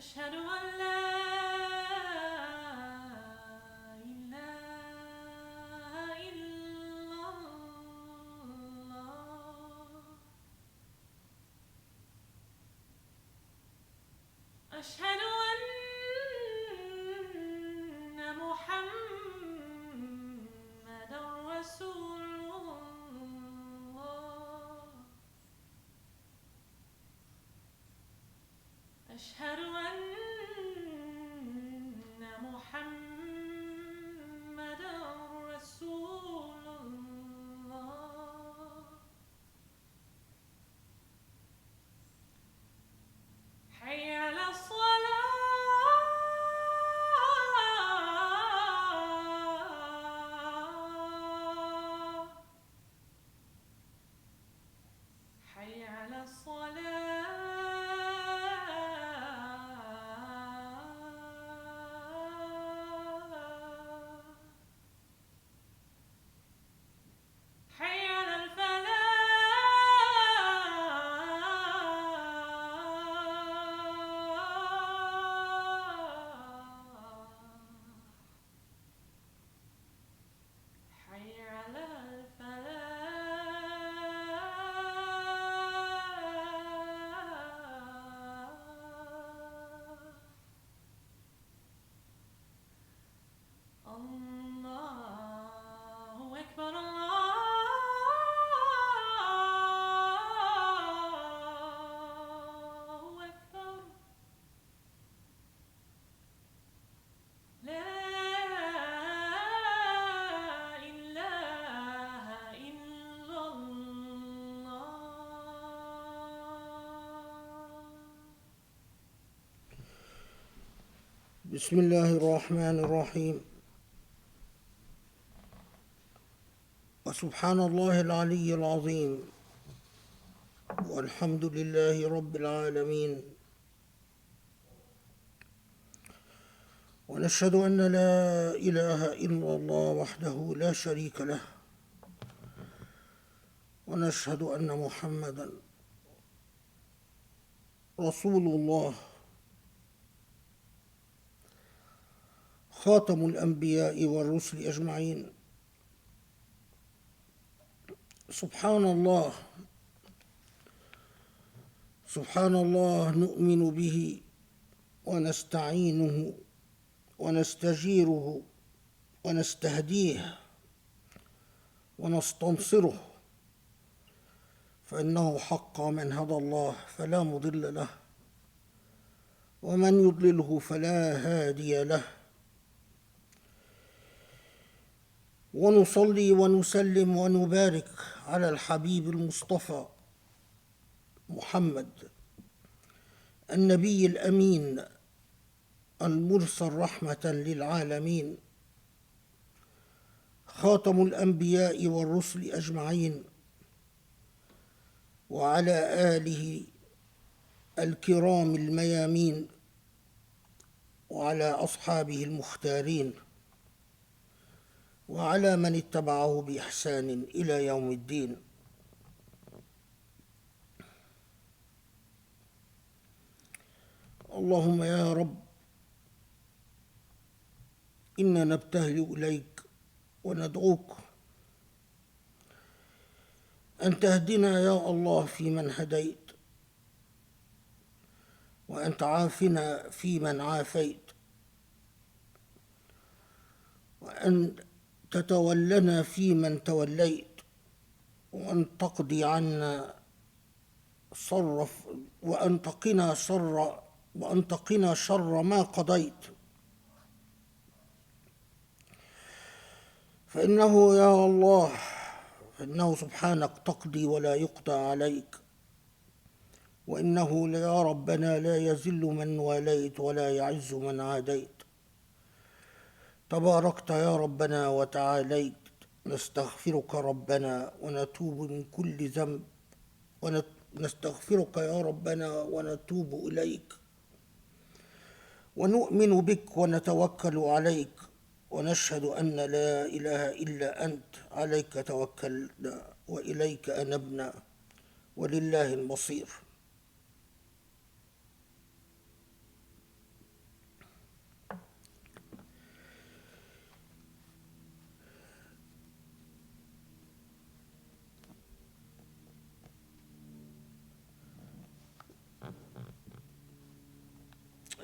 أشهد أن لا إله إلا الله. أشهد أن محمدًا رسول الله. أشهد أن محمدًا رسول الله. حي على الصلاة. حي على الصلاة. حي على الفلاح. حي على الفلاح. الله أكبر. الله أكبر. لا إله إلا الله. بسم الله الرحمن الرحيم. وسبحان الله العلي العظيم، والحمد لله رب العالمين، ونشهد أن لا إله إلا الله وحده لا شريك له، ونشهد أن محمدًا رسول الله خاتم الأنبياء والرسل أجمعين. سبحان الله، سبحان الله، نؤمن به ونستعينه ونستجيره ونستهديه ونستنصره، فإنه حق من هدى الله فلا مضل له، ومن يضلله فلا هادي له. ونصلي ونسلم ونبارك على الحبيب المصطفى محمد، النبي الأمين المرسل رحمة للعالمين، خاتم الأنبياء والرسل أجمعين، وعلى آله الكرام الميامين، وعلى أصحابه المختارين، وعلى من اتبعه بإحسان إلى يوم الدين. اللهم يا رب، إنا نبتهل إليك وندعوك أن تهدنا يا الله فيمن هديت، وأن تعافنا فيمن عافيت، وأن تتولنا فيمن توليت، وأن تقضي عنا وأن تقنا شر ما قضيت، فإنه يا الله، فإنه سبحانك تقضي ولا يقضى عليك، وإنه يا ربنا لا يذل من واليت ولا يعز من عاديت. تباركت يا ربنا وتعاليت. نستغفرك ربنا ونتوب من كل ذنب، نستغفرك يا ربنا ونتوب إليك، ونؤمن بك ونتوكل عليك، ونشهد أن لا إله إلا أنت، عليك توكلنا وإليك أنبنا، ولله المصير.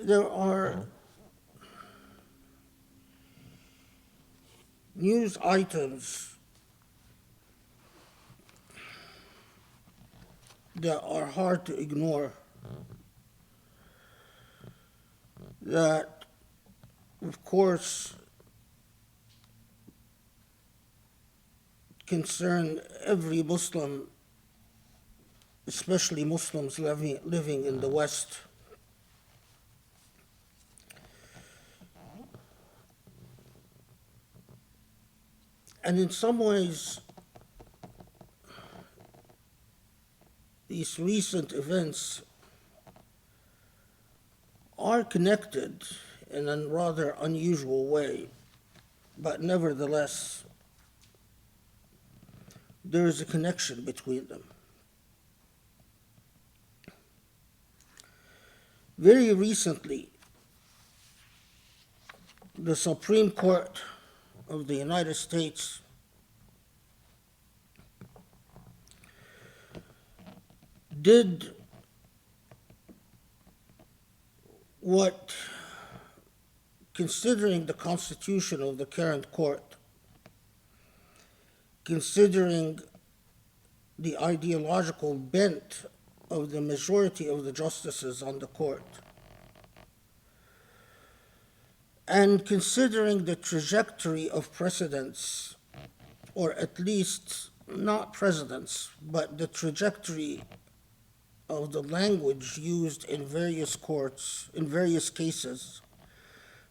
there are news items that are hard to ignore, that, of course, concern every Muslim, especially Muslims living in the West. And in some ways, these recent events are connected in a rather unusual way, but nevertheless, there is a connection between them. Very recently, the Supreme Court of the United States did what, considering the constitution of the current court, considering the ideological bent of the majority of the justices on the court, and considering the trajectory of precedents, or at least not precedents, but the trajectory of the language used in various courts, in various cases,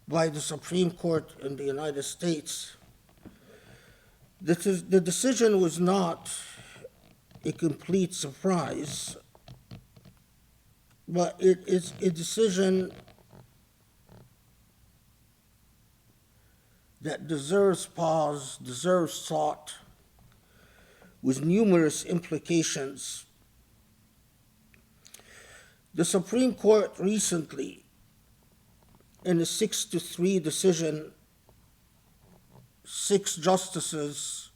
by the Supreme Court in the United States, the decision was not a complete surprise, but it is a decision that deserves pause, deserves thought, with numerous implications. The Supreme Court recently, in a 6-3 decision, 6 justices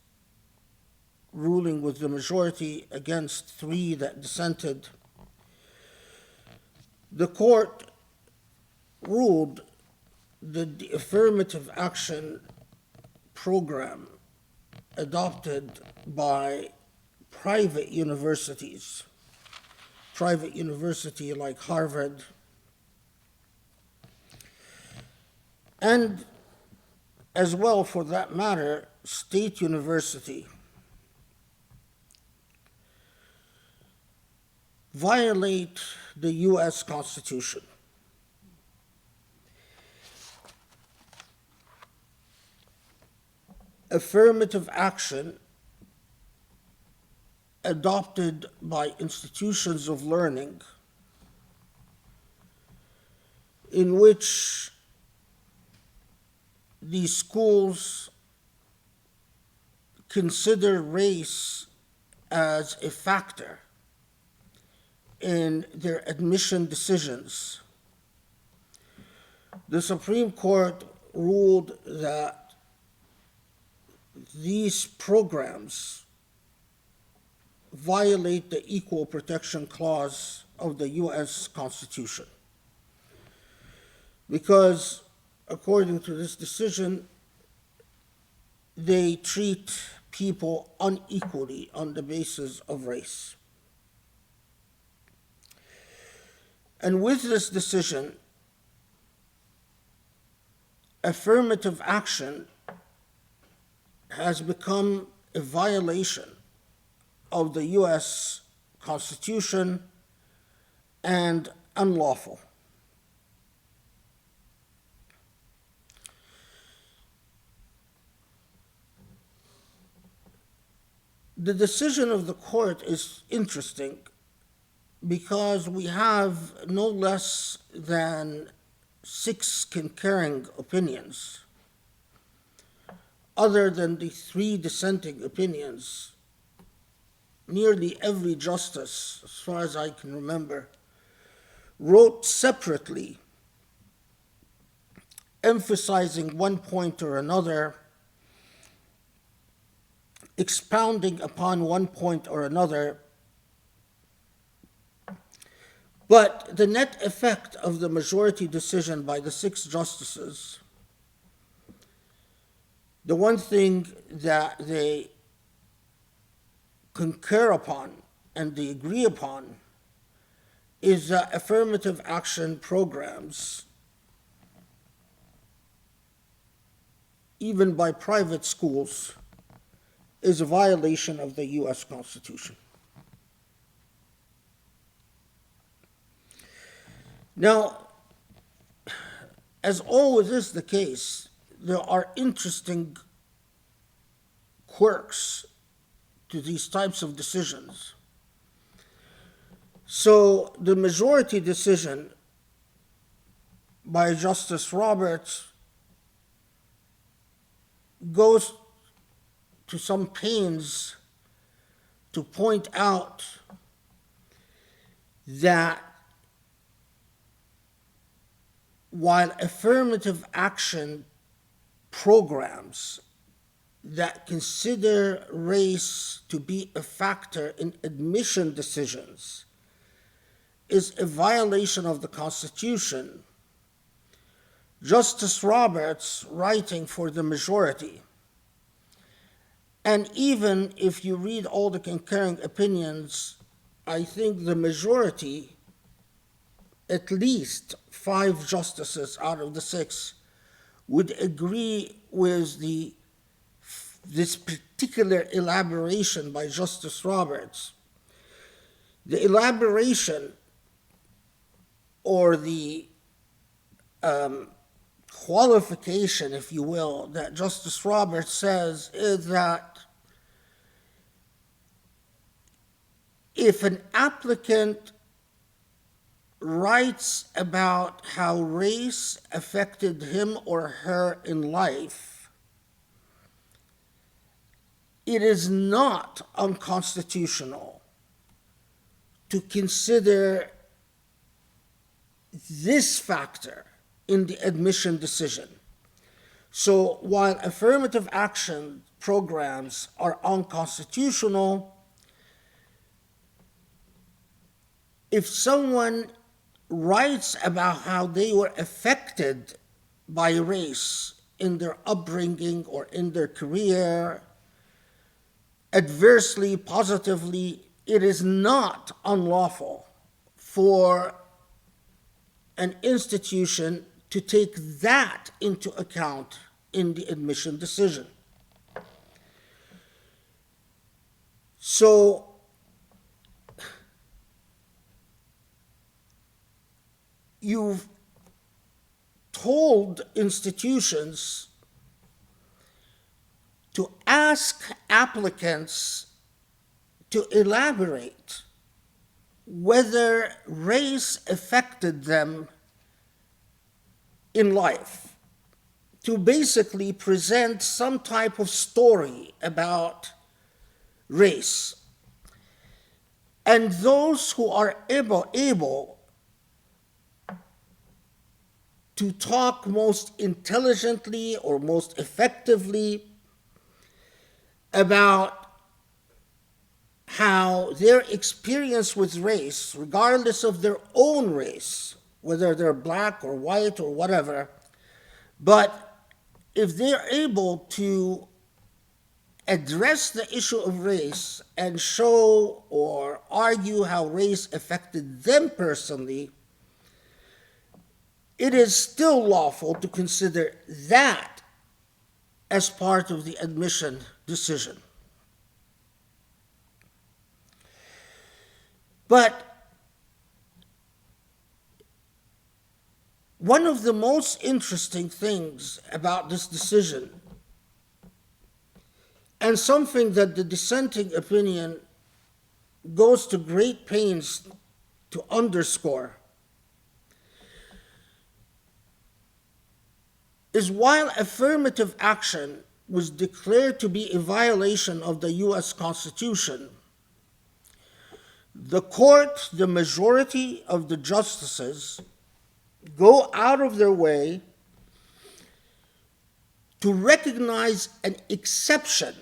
ruling with the majority against 3 that dissented, the court ruled that the affirmative action program adopted by private universities like Harvard, and as well, for that matter, State University, violate the U.S. Constitution. Affirmative action adopted by institutions of learning in which these schools consider race as a factor in their admission decisions. The Supreme Court ruled that these programs violate the Equal Protection Clause of the U.S. Constitution, because, according to this decision, they treat people unequally on the basis of race. And with this decision, affirmative action has become a violation of the U.S. Constitution and unlawful. The decision of the court is interesting because we have no less than 6 concurring opinions. Other than the 3 dissenting opinions, nearly every justice, as far as I can remember, wrote separately, emphasizing one point or another, expounding upon one point or another, But the net effect of the majority decision by the 6 justices, the one thing that they concur upon and they agree upon is that affirmative action programs, even by private schools, is a violation of the US Constitution. Now, as always is the case, there are interesting quirks to these types of decisions. So the majority decision by Justice Roberts goes to some pains to point out that while affirmative action programs that consider race to be a factor in admission decisions is a violation of the Constitution, Justice Roberts, writing for the majority, and even if you read all the concurring opinions, I think the majority, at least 5 justices out of the 6, would agree with this particular elaboration by Justice Roberts. The elaboration, or the qualification, if you will, that Justice Roberts says is that if an applicant writes about how race affected him or her in life, it is not unconstitutional to consider this factor in the admission decision. So while affirmative action programs are unconstitutional, if someone writes about how they were affected by race in their upbringing or in their career, adversely, positively, it is not unlawful for an institution to take that into account in the admission decision. So, you've told institutions to ask applicants to elaborate whether race affected them in life, to basically present some type of story about race. And those who are able to talk most intelligently or most effectively about how their experience with race, regardless of their own race, whether they're black or white or whatever, but if they're able to address the issue of race and show or argue how race affected them personally, it is still lawful to consider that as part of the admission decision. But one of the most interesting things about this decision, and something that the dissenting opinion goes to great pains to underscore, is while affirmative action was declared to be a violation of the US Constitution, the court, the majority of the justices, go out of their way to recognize an exception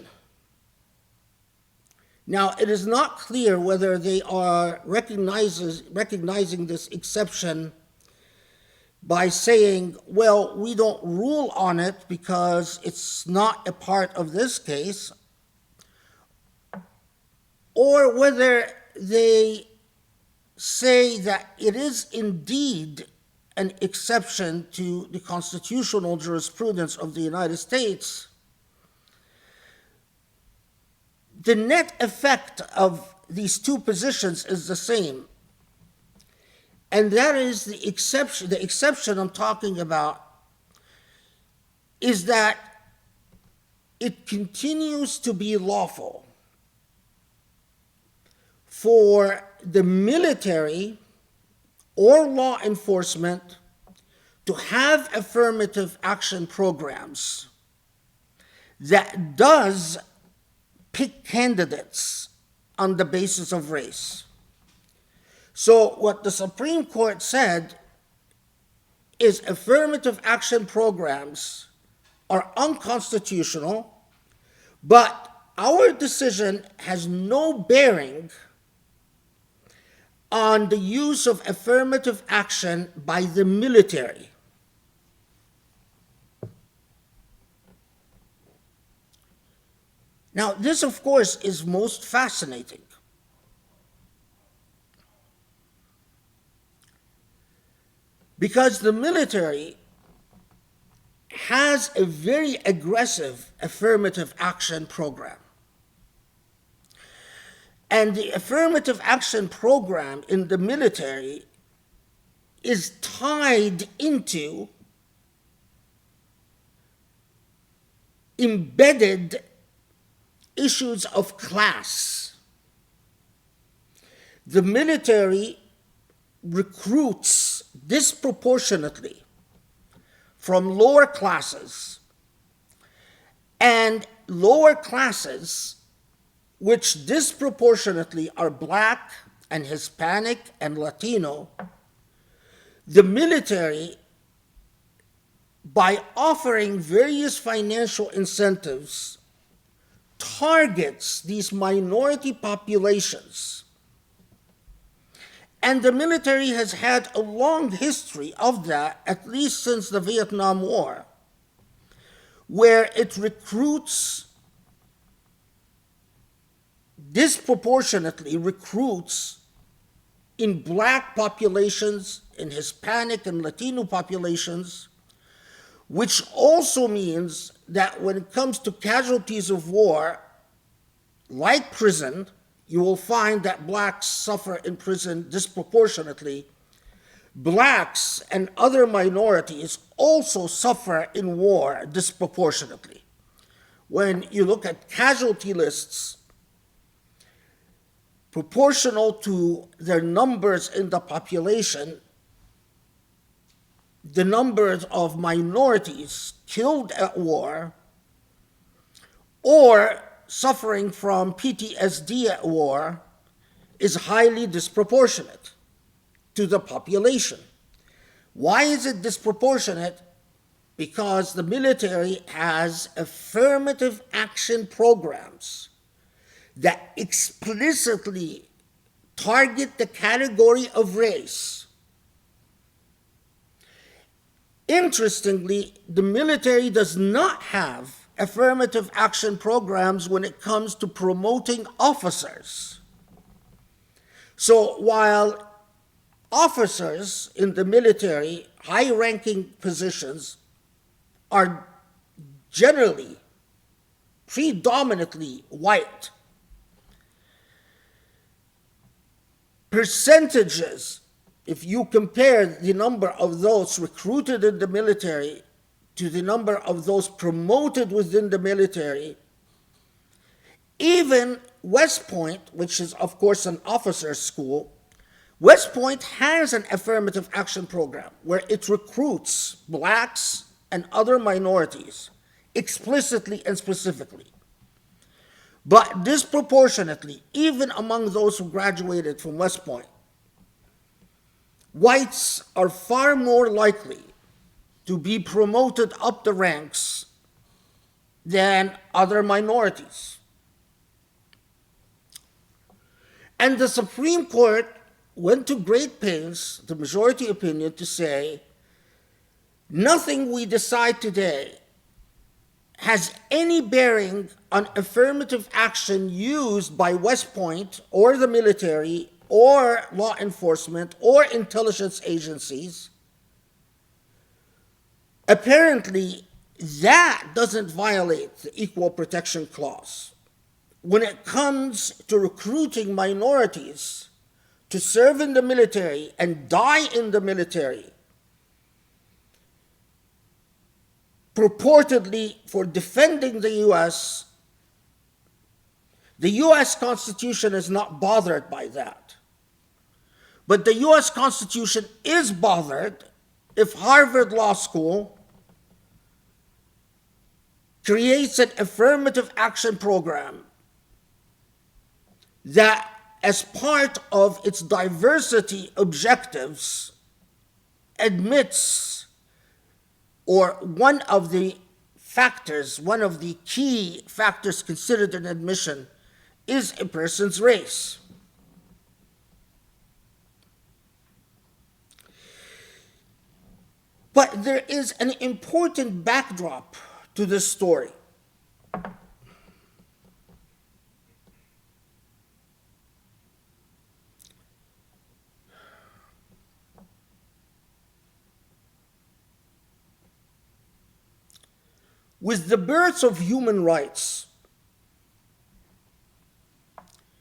Now, it is not clear whether they are recognizing this exception by saying, well, we don't rule on it because it's not a part of this case, or whether they say that it is indeed an exception to the constitutional jurisprudence of the United States. The net effect of these two positions is the same. And that is the exception. The exception I'm talking about is that it continues to be lawful for the military or law enforcement to have affirmative action programs that does pick candidates on the basis of race. So what the Supreme Court said is affirmative action programs are unconstitutional, but our decision has no bearing on the use of affirmative action by the military. Now, this, of course, is most fascinating. Because the military has a very aggressive affirmative action program. And the affirmative action program in the military is tied into embedded issues of class. The military recruits disproportionately from lower classes, and lower classes, which disproportionately are Black and Hispanic and Latino, the military, by offering various financial incentives, targets these minority populations. And the military has had a long history of that, at least since the Vietnam War, where it disproportionately recruits in Black populations, in Hispanic and Latino populations, which also means that when it comes to casualties of war, like prison, you will find that Blacks suffer in prison disproportionately. Blacks and other minorities also suffer in war disproportionately. When you look at casualty lists, proportional to their numbers in the population, the numbers of minorities killed at war or suffering from PTSD at war is highly disproportionate to the population. Why is it disproportionate? Because the military has affirmative action programs that explicitly target the category of race. Interestingly, the military does not have affirmative action programs when it comes to promoting officers. So while officers in the military, high-ranking positions, are generally predominantly white, percentages, if you compare the number of those recruited in the military to the number of those promoted within the military, even West Point, which is of course an officer's school, West Point has an affirmative action program where it recruits Blacks and other minorities explicitly and specifically. But disproportionately, even among those who graduated from West Point, whites are far more likely to be promoted up the ranks than other minorities. And the Supreme Court went to great pains, the majority opinion, to say nothing we decide today has any bearing on affirmative action used by West Point or the military or law enforcement or intelligence agencies. Apparently, that doesn't violate the Equal Protection Clause. When it comes to recruiting minorities to serve in the military and die in the military, purportedly for defending the U.S. Constitution is not bothered by that. But the U.S. Constitution is bothered if Harvard Law School creates an affirmative action program that, as part of its diversity objectives, admits, or one of the key factors considered in admission is a person's race. But there is an important backdrop to this story. With the birth of human rights,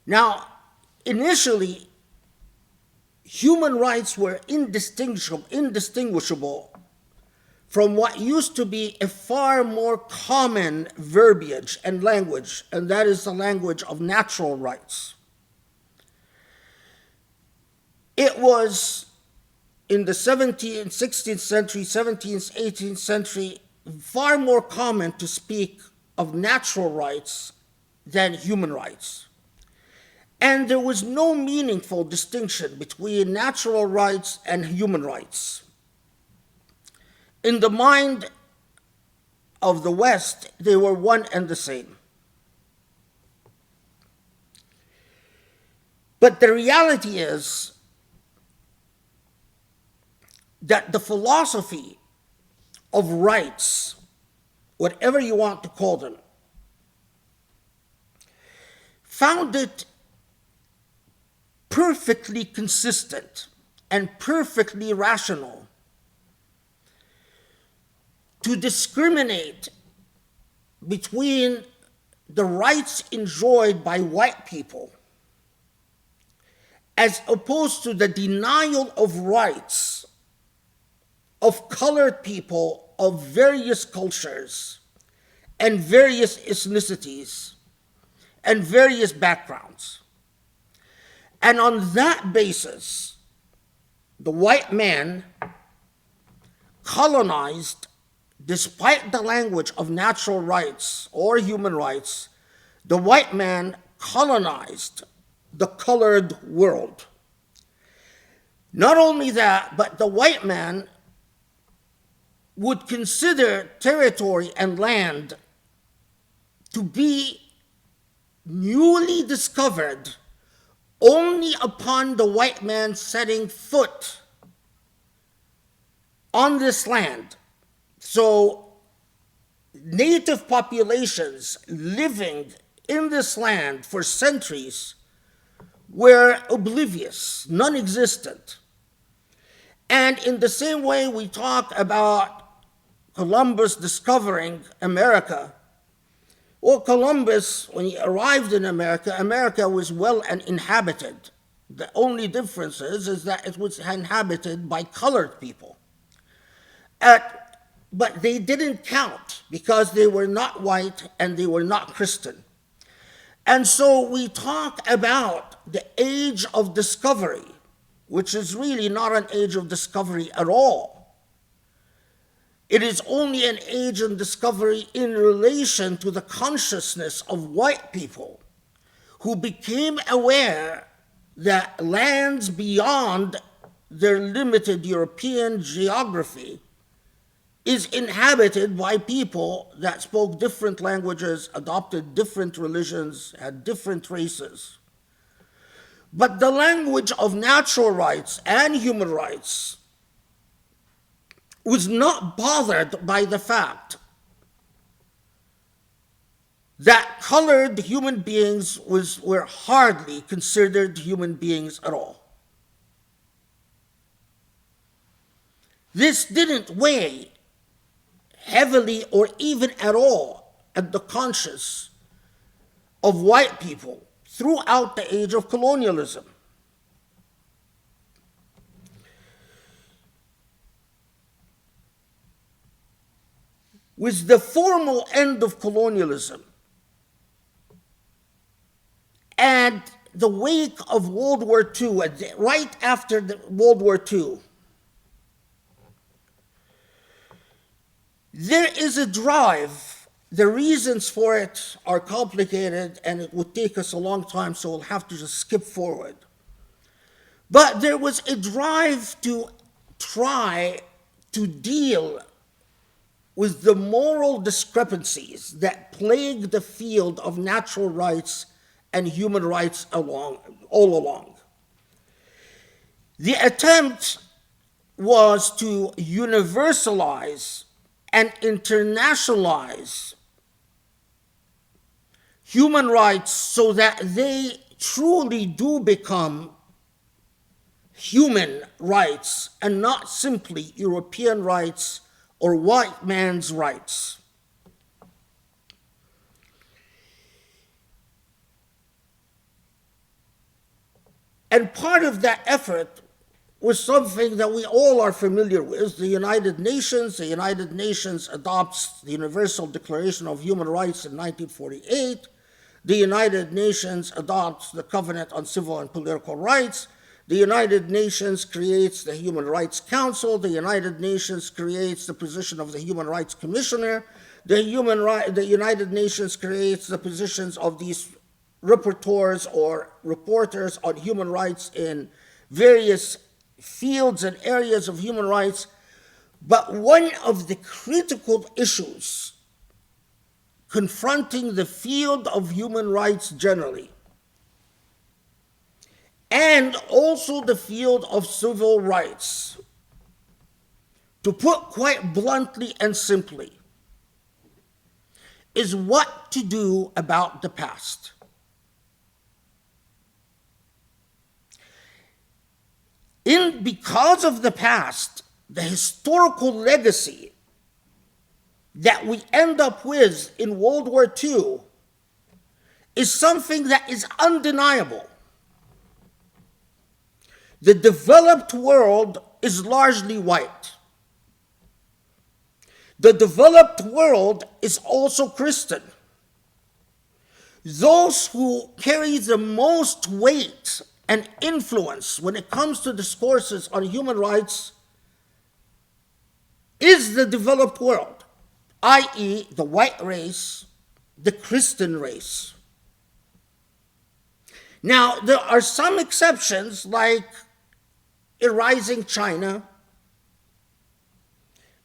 now, initially, human rights were indistinguishable from what used to be a far more common verbiage and language, and that is the language of natural rights. It was in the 17th, 16th century, 17th, 18th century, far more common to speak of natural rights than human rights. And there was no meaningful distinction between natural rights and human rights. In the mind of the West, they were one and the same. But the reality is that the philosophy of rights, whatever you want to call them, found it perfectly consistent and perfectly rational to discriminate between the rights enjoyed by white people as opposed to the denial of rights of colored people of various cultures and various ethnicities and various backgrounds. And on that basis, the white man colonized, despite the language of natural rights or human rights, the white man colonized the colored world. Not only that, but the white man would consider territory and land to be newly discovered only upon the white man setting foot on this land. So native populations living in this land for centuries were oblivious, non-existent. And in the same way we talk about Columbus discovering America, well, Columbus, when he arrived in America, America was well and inhabited. The only difference is that it was inhabited by colored people. But they didn't count because they were not white and they were not Christian. And so we talk about the age of discovery, which is really not an age of discovery at all. It is only an age of discovery in relation to the consciousness of white people who became aware that lands beyond their limited European geography is inhabited by people that spoke different languages, adopted different religions, had different races. But the language of natural rights and human rights was not bothered by the fact that colored human beings were hardly considered human beings at all. This didn't weigh heavily or even at all at the conscience of white people throughout the age of colonialism. With the formal end of colonialism and the wake of World War II, right after World War II, there is a drive. The reasons for it are complicated and it would take us a long time, so we'll have to just skip forward. But there was a drive to try to deal with the moral discrepancies that plague the field of natural rights and human rights all along. The attempt was to universalize and internationalize human rights so that they truly do become human rights and not simply European rights or white man's rights. And part of that effort was something that we all are familiar with, the United Nations. The United Nations adopts the Universal Declaration of Human Rights in 1948. The United Nations adopts the Covenant on Civil and Political Rights. The United Nations creates the Human Rights Council. The United Nations creates the position of the Human Rights Commissioner. The United Nations creates the positions of these rapporteurs or reporters on human rights in various fields and areas of human rights. But one of the critical issues confronting the field of human rights generally, and also the field of civil rights, to put quite bluntly and simply, is what to do about the past. Because of the past, the historical legacy that we end up with in World War II is something that is undeniable. The developed world is largely white. The developed world is also Christian. Those who carry the most weight and influence when it comes to discourses on human rights is the developed world, i.e., the white race, the Christian race. Now, there are some exceptions, like a rising China,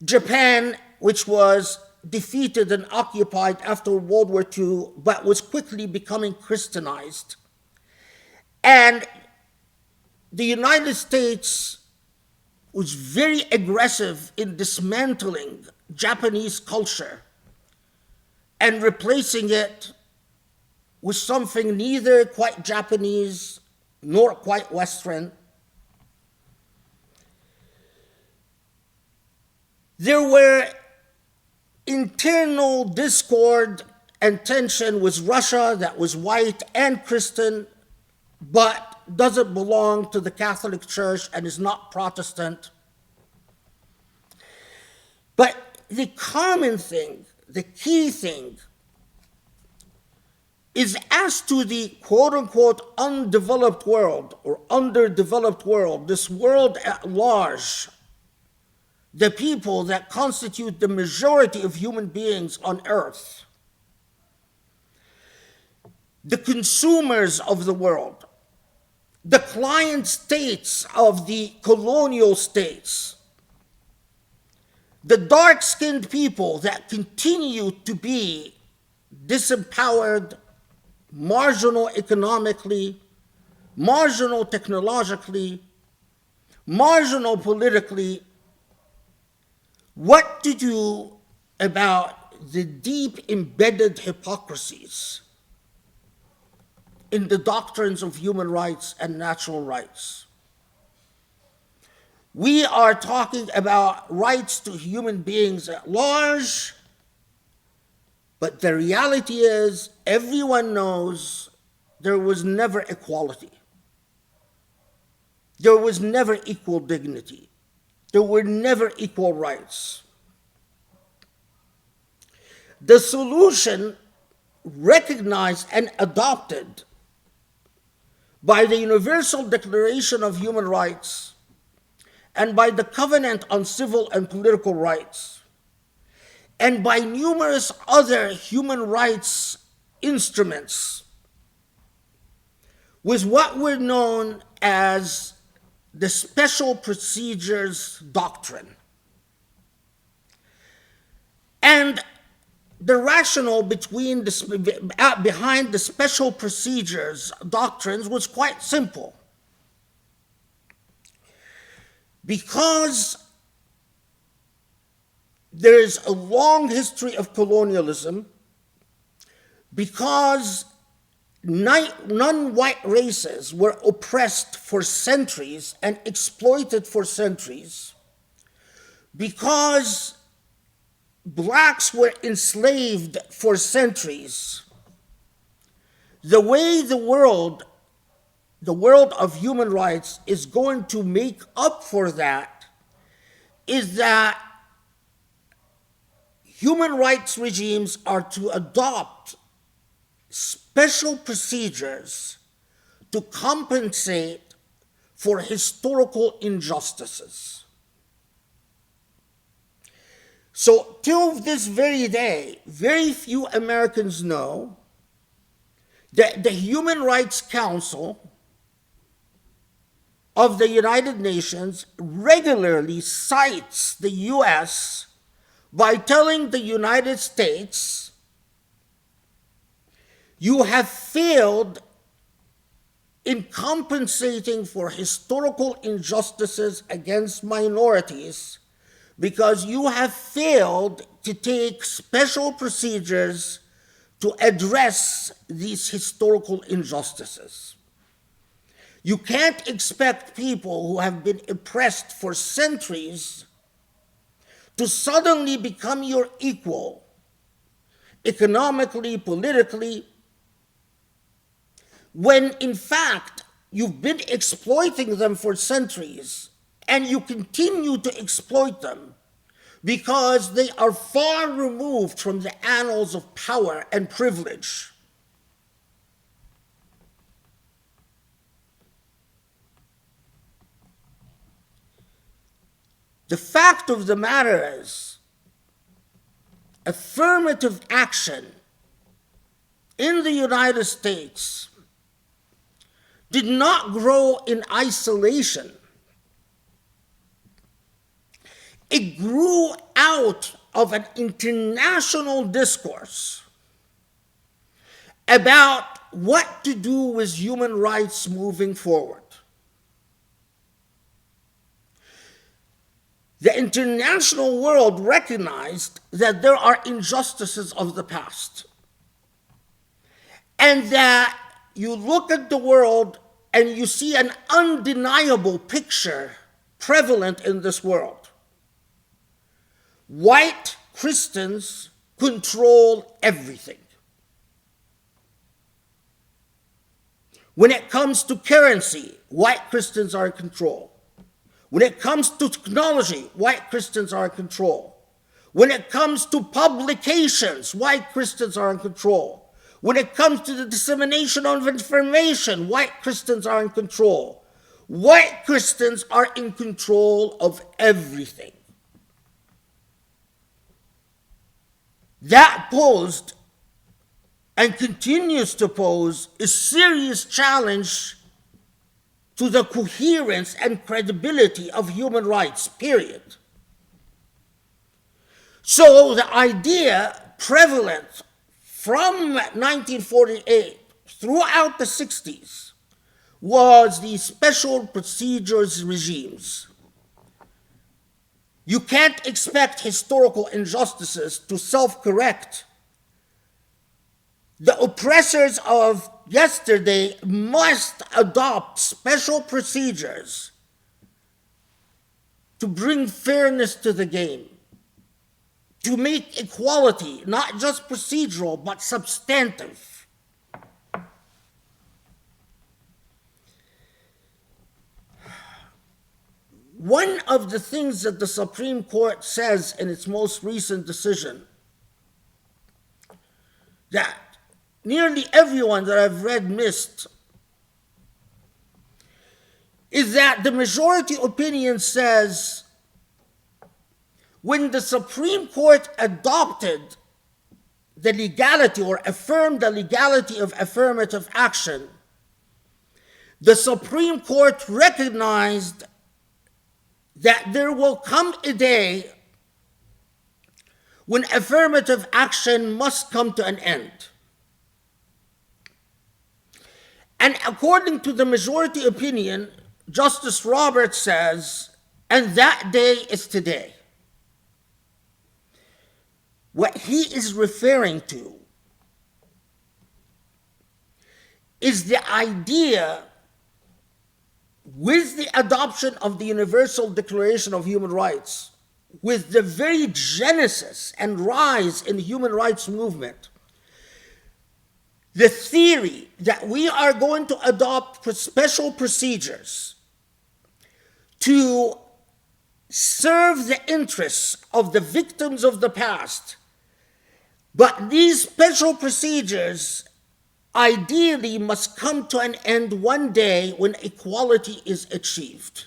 Japan, which was defeated and occupied after World War II, but was quickly becoming Christianized. And the United States was very aggressive in dismantling Japanese culture and replacing it with something neither quite Japanese nor quite Western. There were internal discord and tension with Russia that was white and Christian, but doesn't belong to the Catholic Church and is not Protestant. But the common thing, the key thing, is as to the quote-unquote undeveloped world or underdeveloped world, this world at large, the people that constitute the majority of human beings on earth, the consumers of the world, the client states of the colonial states, the dark-skinned people that continue to be disempowered, marginal economically, marginal technologically, marginal politically, what to do about the deep embedded hypocrisies in the doctrines of human rights and natural rights. We are talking about rights to human beings at large, but the reality is everyone knows there was never equality. There was never equal dignity. There were never equal rights. The solution recognized and adopted by the Universal Declaration of Human Rights and by the Covenant on Civil and Political Rights and by numerous other human rights instruments was what were known as the Special Procedures Doctrine. And the rationale behind the Special Procedures Doctrines was quite simple. Because there is a long history of colonialism, because non-white races were oppressed for centuries and exploited for centuries, because blacks were enslaved for centuries, the way the world of human rights is going to make up for that is that human rights regimes are to adopt special procedures to compensate for historical injustices. So till this very day, very few Americans know that the Human Rights Council of the United Nations regularly cites the US by telling the United States, you have failed in compensating for historical injustices against minorities because you have failed to take special procedures to address these historical injustices. You can't expect people who have been oppressed for centuries to suddenly become your equal, economically, politically, when in fact you've been exploiting them for centuries and you continue to exploit them because they are far removed from the annals of power and privilege. The fact of the matter is, affirmative action in the United States did not grow in isolation. It grew out of an international discourse about what to do with human rights moving forward. The international world recognized that there are injustices of the past, and that you look at the world and you see an undeniable picture prevalent in this world. White Christians control everything. When it comes to currency, white Christians are in control. When it comes to technology, white Christians are in control. When it comes to publications, white Christians are in control. When it comes to the dissemination of information, white Christians are in control. White Christians are in control of everything. That posed and continues to pose a serious challenge to the coherence and credibility of human rights, period. So the idea prevalent from 1948 throughout the 60s was the special procedures regimes. You can't expect historical injustices to self-correct. The oppressors of yesterday must adopt special procedures to bring fairness to the game, to make equality not just procedural but substantive. One of the things that the Supreme Court says in its most recent decision, that nearly everyone that I've read missed, is that the majority opinion says when the Supreme Court adopted the legality or affirmed the legality of affirmative action, the Supreme Court recognized that there will come a day when affirmative action must come to an end. And according to the majority opinion, Justice Roberts says, and that day is today. What he is referring to is the idea, with the adoption of the Universal Declaration of Human Rights, with the very genesis and rise in the human rights movement, the theory that we are going to adopt special procedures to serve the interests of the victims of the past, but these special procedures ideally must come to an end one day when equality is achieved.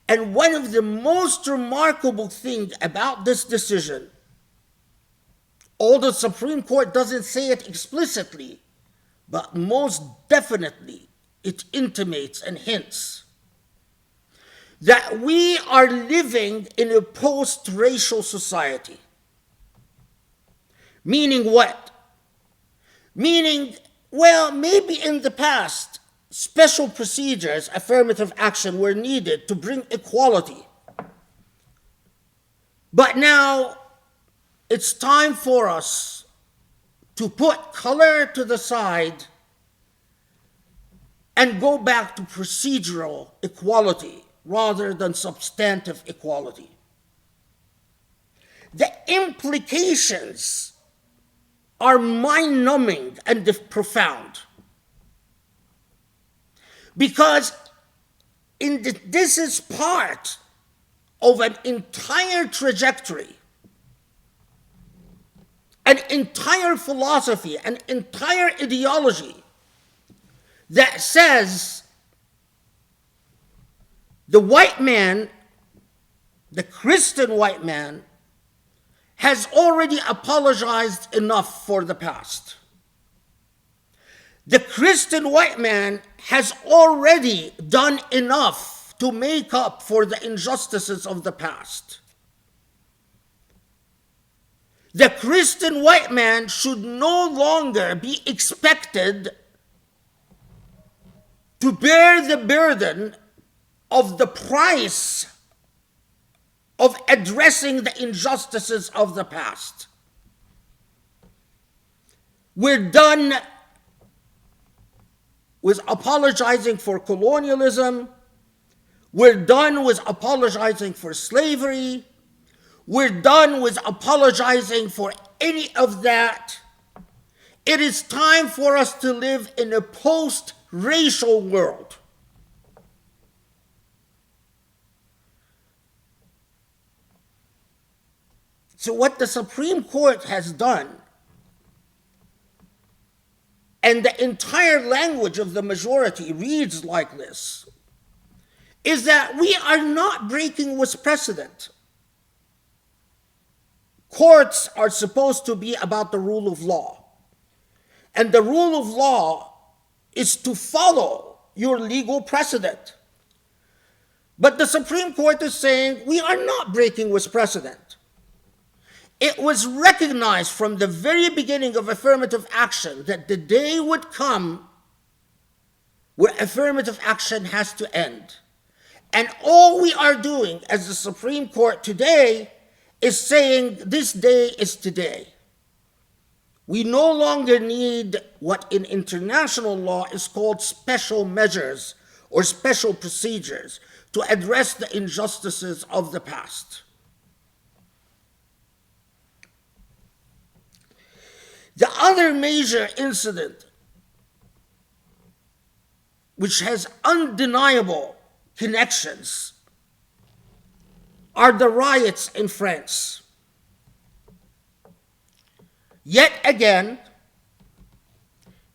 And one of the most remarkable things about this decision, although the Supreme Court doesn't say it explicitly, but most definitely it intimates and hints, that we are living in a post-racial society. Meaning what? Meaning, well, maybe in the past, special procedures, affirmative action were needed to bring equality. But now, it's time for us to put color to the side and go back to procedural equality rather than substantive equality. The implications are mind-numbing and profound. Because this is part of an entire trajectory, an entire philosophy, an entire ideology that says the white man, the Christian white man, has already apologized enough for the past. The Christian white man has already done enough to make up for the injustices of the past. The Christian white man should no longer be expected to bear the burden of the price of addressing the injustices of the past. We're done with apologizing for colonialism. We're done with apologizing for slavery. We're done with apologizing for any of that. It is time for us to live in a post-racial world. So what the Supreme Court has done, and the entire language of the majority reads like this, is that we are not breaking with precedent. Courts are supposed to be about the rule of law. And the rule of law is to follow your legal precedent. But the Supreme Court is saying we are not breaking with precedent. It was recognized from the very beginning of affirmative action that the day would come where affirmative action has to end. And all we are doing as the Supreme Court today is saying this day is today. We no longer need what in international law is called special measures or special procedures to address the injustices of the past. The other major incident, which has undeniable connections, are the riots in France. Yet again,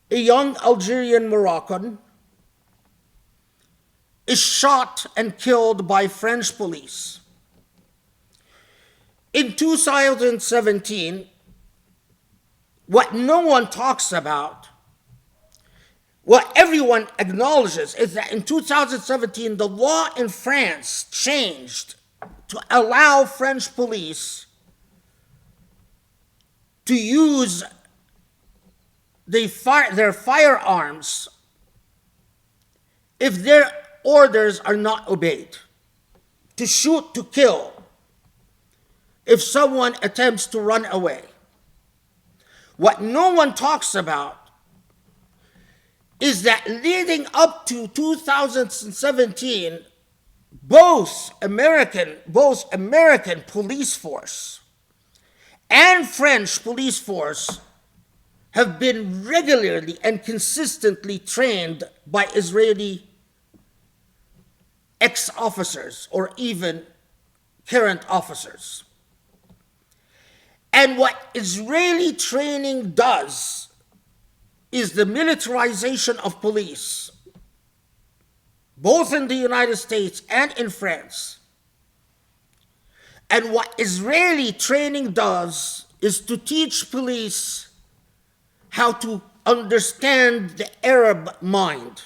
a young Algerian Moroccan is shot and killed by French police. In 2017, what no one talks about, what everyone acknowledges, is that in 2017, the law in France changed to allow French police to use their firearms if their orders are not obeyed, to shoot to kill if someone attempts to run away. What no one talks about is that leading up to 2017, both American police force and French police force have been regularly and consistently trained by Israeli ex-officers or even current officers. And what Israeli training does is the militarization of police, both in the United States and in France. And what Israeli training does is to teach police how to understand the Arab mind,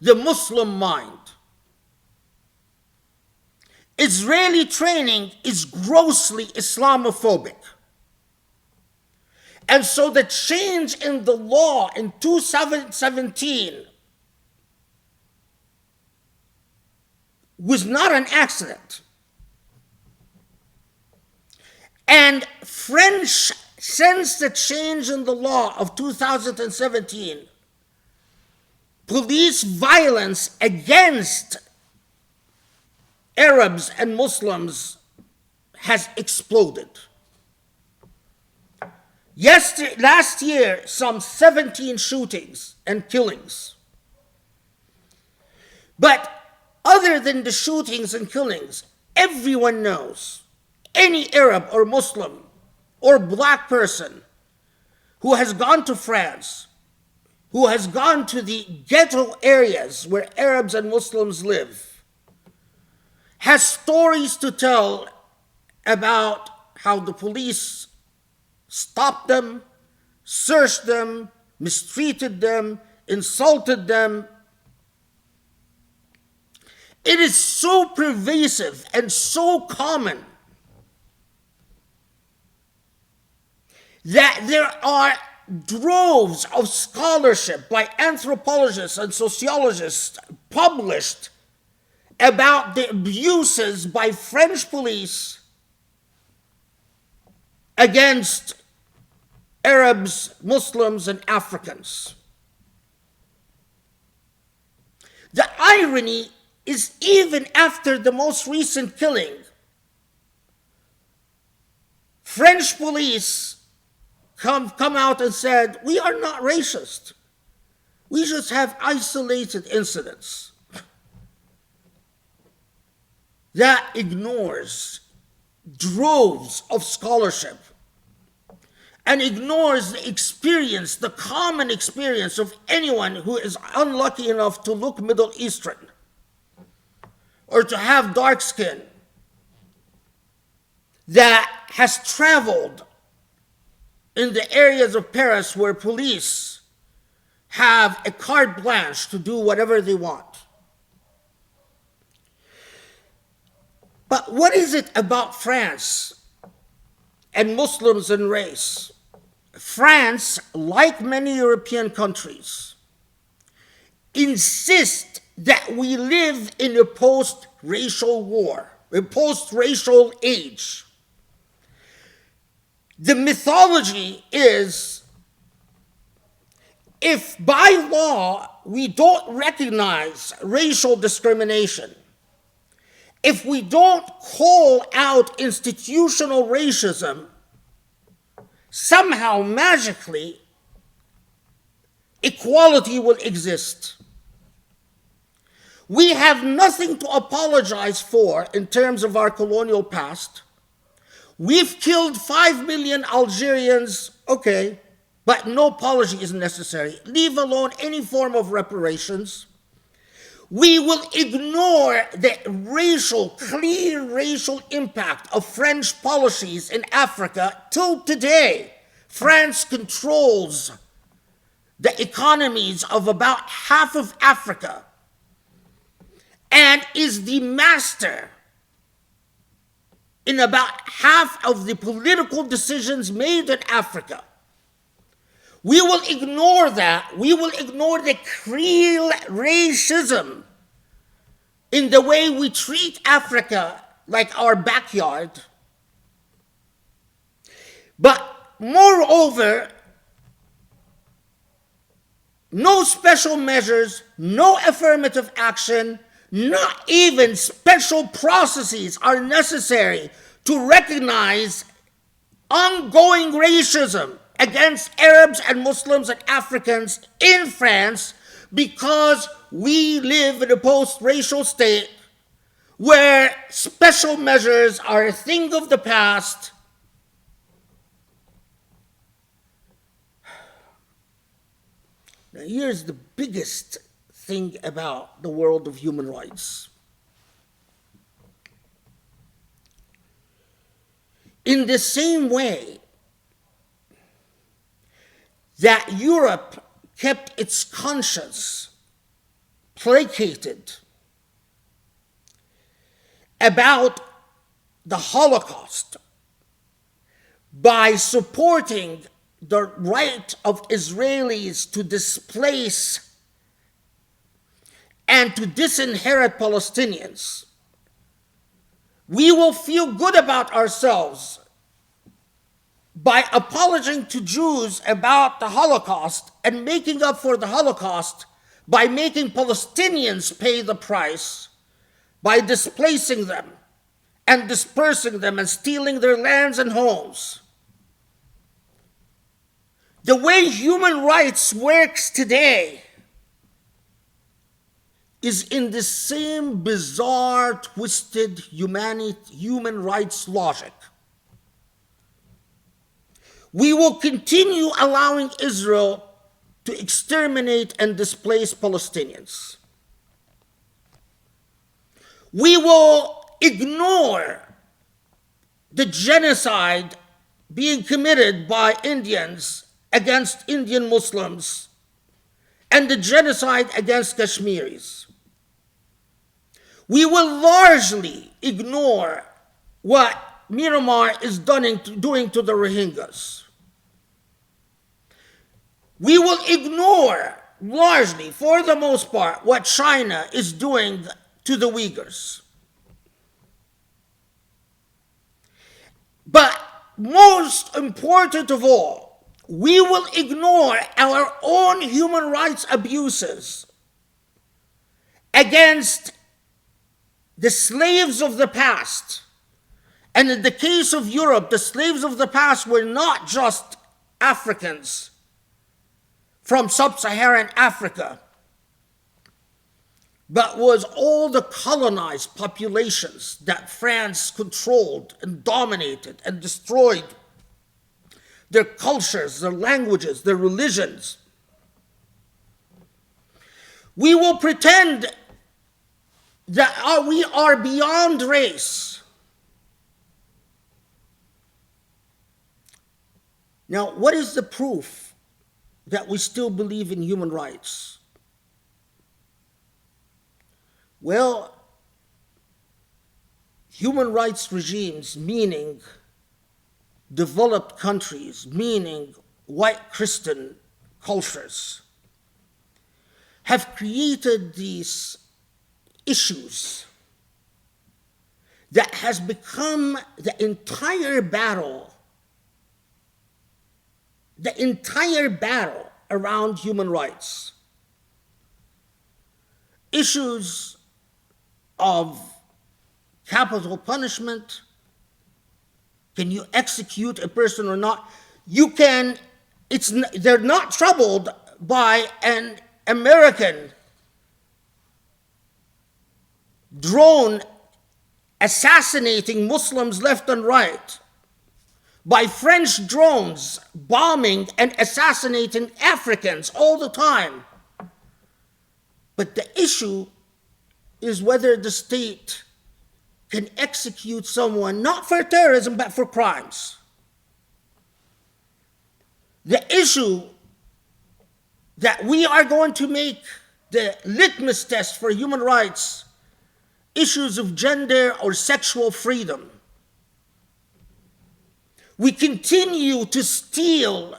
the Muslim mind. Israeli training is grossly Islamophobic. And so the change in the law in 2017 was not an accident. And French, since the change in the law of 2017, police violence against Arabs and Muslims has exploded. Last year, some 17 shootings and killings. But other than the shootings and killings, everyone knows any Arab or Muslim or black person who has gone to France, who has gone to the ghetto areas where Arabs and Muslims live, has stories to tell about how the police stopped them, searched them, mistreated them, insulted them. It is so pervasive and so common that there are droves of scholarship by anthropologists and sociologists published about the abuses by French police against Arabs, Muslims, and Africans. The irony is, even after the most recent killing, French police come out and said, we are not racist. We just have isolated incidents. That ignores droves of scholarship and ignores the experience, the common experience of anyone who is unlucky enough to look Middle Eastern or to have dark skin, that has traveled in the areas of Paris where police have a carte blanche to do whatever they want. But what is it about France and Muslims in race. France, like many European countries, insist that we live in a post-racial war, a post-racial age. The mythology is, if by law we don't recognize racial discrimination, if we don't call out institutional racism, somehow magically equality will exist. We have nothing to apologize for in terms of our colonial past. We've killed 5 million Algerians, okay, but no apology is necessary, leave alone any form of reparations. We will ignore the clear racial impact of French policies in Africa till today. France controls the economies of about half of Africa and is the master in about half of the political decisions made in Africa. We will ignore that. We will ignore the real racism in the way we treat Africa like our backyard. But moreover, no special measures, no affirmative action, not even special processes are necessary to recognize ongoing racism against Arabs and Muslims and Africans in France, because we live in a post-racial state where special measures are a thing of the past. Now, here's the biggest thing about the world of human rights. In the same way that Europe kept its conscience placated about the Holocaust by supporting the right of Israelis to displace and to disinherit Palestinians, we will feel good about ourselves by apologizing to Jews about the Holocaust and making up for the Holocaust by making Palestinians pay the price, by displacing them and dispersing them and stealing their lands and homes. The way human rights works today is in the same bizarre, twisted human rights logic. We will continue allowing Israel to exterminate and displace Palestinians. We will ignore the genocide being committed by Indians against Indian Muslims and the genocide against Kashmiris. We will largely ignore what Myanmar is doing to the Rohingyas. We will ignore largely, for the most part, what China is doing to the Uyghurs. But most important of all, we will ignore our own human rights abuses against the slaves of the past. And in the case of Europe, the slaves of the past were not just Africans from sub-Saharan Africa, but was all the colonized populations that France controlled and dominated and destroyed, their cultures, their languages, their religions. We will pretend that we are beyond race. Now, what is the proof that we still believe in human rights? Well, human rights regimes, meaning developed countries, meaning white Christian cultures, have created these issues that has become the entire battle around human rights. Issues of capital punishment. Can you execute a person or not? You can. They're not troubled by an American drone assassinating Muslims left and right, by French drones bombing and assassinating Africans all the time. But the issue is whether the state can execute someone not for terrorism but for crimes. The issue that we are going to make the litmus test for human rights, issues of gender or sexual freedom. We continue to steal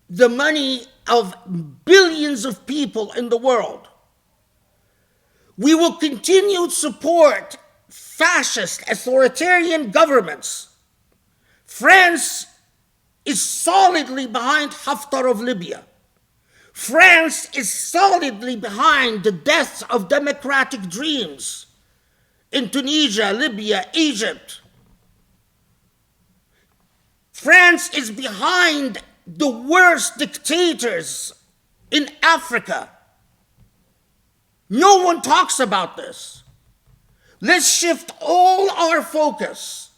the money of billions of people in the world. We will continue to support fascist, authoritarian governments. France is solidly behind Haftar of Libya. France is solidly behind the death of democratic dreams in Tunisia, Libya, Egypt. France is behind the worst dictators in Africa. No one talks about this. Let's shift all our focus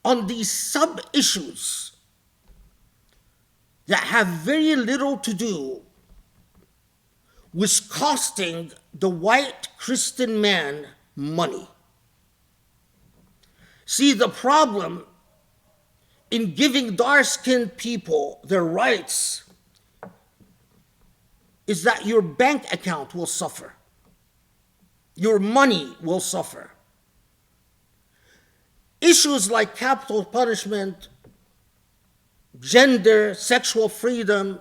on these sub-issues that have very little to do with costing the white Christian man money. See, the problem in giving dark-skinned people their rights is that your bank account will suffer. Your money will suffer. Issues like capital punishment, gender, sexual freedom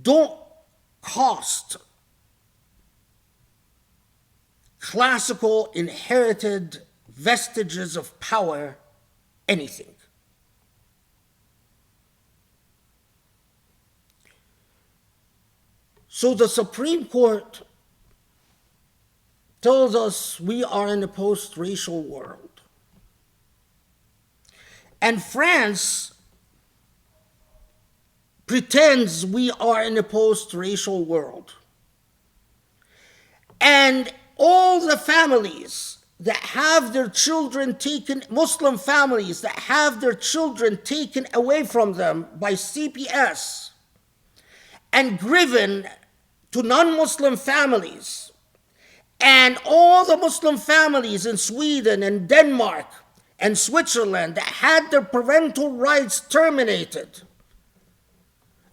don't cost classical inherited vestiges of power anything. So the Supreme Court tells us we are in a post-racial world. And France pretends we are in a post-racial world. And all the families that have their children taken, Muslim families that have their children taken away from them by CPS and given to non-Muslim families, and all the Muslim families in Sweden and Denmark and Switzerland that had their parental rights terminated,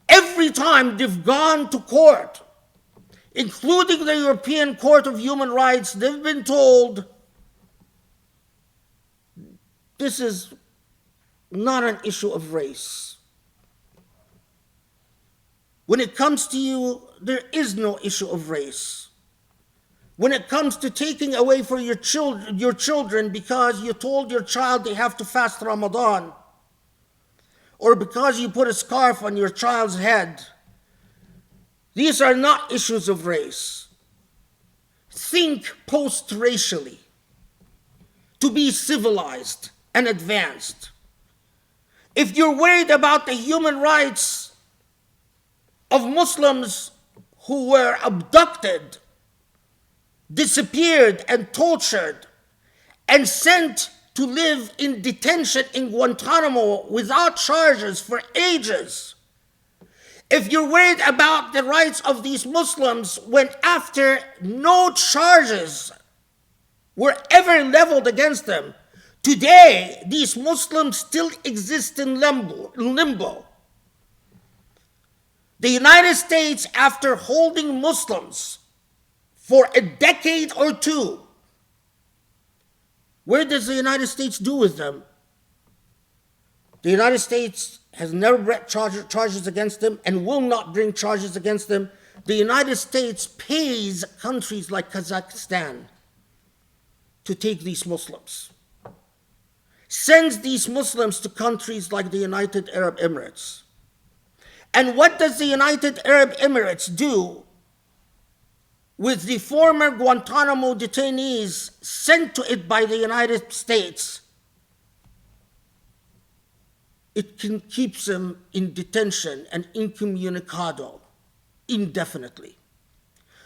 every time they've gone to court, including the European Court of Human Rights, they've been told, this is not an issue of race. When it comes to you, there is no issue of race. When it comes to taking away from your children because you told your child they have to fast Ramadan, or because you put a scarf on your child's head, these are not issues of race. Think post-racially to be civilized and advanced. If you're worried about the human rights of Muslims who were abducted, disappeared and tortured and sent to live in detention in Guantanamo without charges for ages, if you're worried about the rights of these Muslims when after no charges were ever leveled against them, today these Muslims still exist in limbo. The United States, after holding Muslims for a decade or two, Where does the United States do with them? The United States has never brought charges against them and will not bring charges against them. The United States pays countries like Kazakhstan to take these Muslims, sends these Muslims to countries like the United Arab Emirates. And what does the United Arab Emirates do with the former Guantanamo detainees sent to it by the United States? It keeps them in detention and incommunicado indefinitely.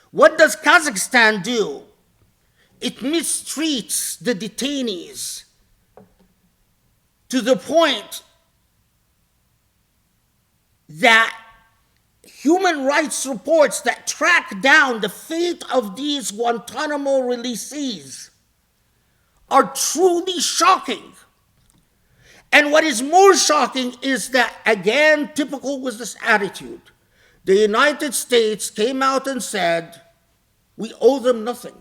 What does Kazakhstan do? It mistreats the detainees to the point that human rights reports that track down the fate of these Guantanamo releasees are truly shocking. And what is more shocking is that, again, typical with this attitude, the United States came out and said, we owe them nothing.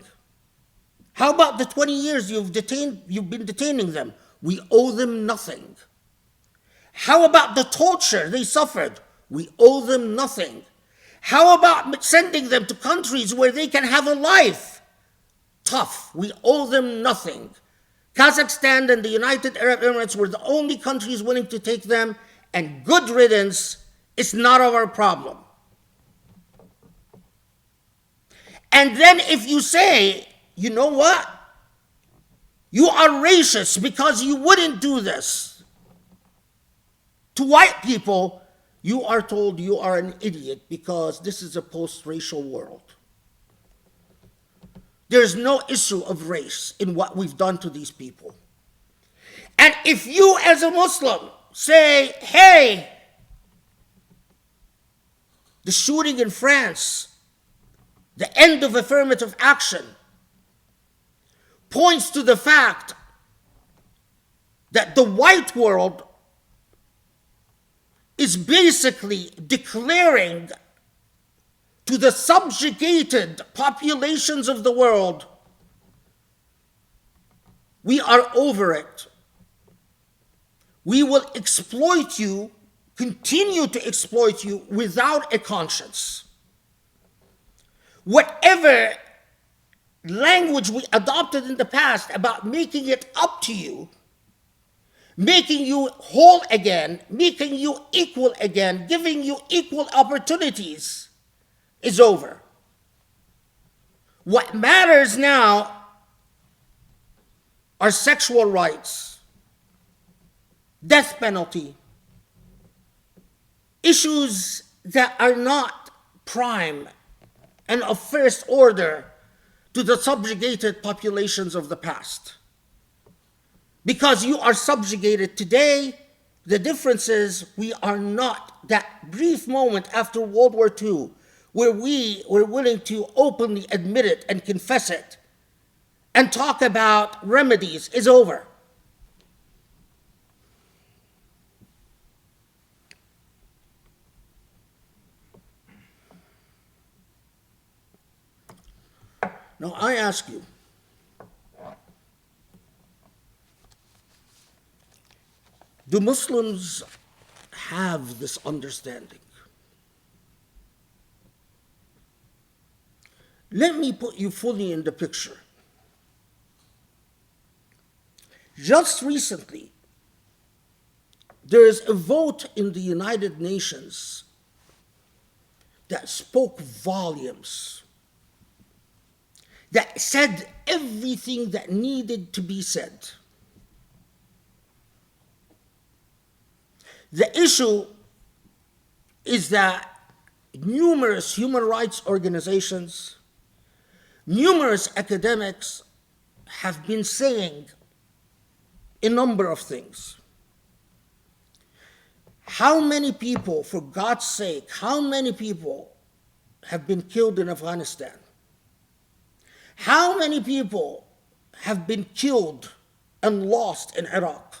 How about the 20 years you've been detaining them? We owe them nothing. How about the torture they suffered? We owe them nothing. How about sending them to countries where they can have a life? Tough. We owe them nothing. Kazakhstan and the United Arab Emirates were the only countries willing to take them, and good riddance, it's not our problem. And then if you say, you know what? You are racist because you wouldn't do this to white people, you are told you are an idiot because this is a post-racial world. There's no issue of race in what we've done to these people. And if you as a Muslim say, hey, the shooting in France, the end of affirmative action, points to the fact that the white world is basically declaring to the subjugated populations of the world, we are over it. We will exploit you, continue to exploit you without a conscience. Whatever language we adopted in the past about making it up to you, making you whole again, making you equal again, giving you equal opportunities, is over. What matters now are sexual rights, death penalty, issues that are not prime and of first order to the subjugated populations of the past. Because you are subjugated today, the difference is we are not. That brief moment after World War II, where we were willing to openly admit it and confess it and talk about remedies, is over. Now I ask you, do Muslims have this understanding? Let me put you fully in the picture. Just recently, there is a vote in the United Nations that spoke volumes, that said everything that needed to be said. The issue is that numerous human rights organizations, numerous academics have been saying a number of things. How many people, for God's sake, how many people have been killed in Afghanistan? How many people have been killed and lost in Iraq?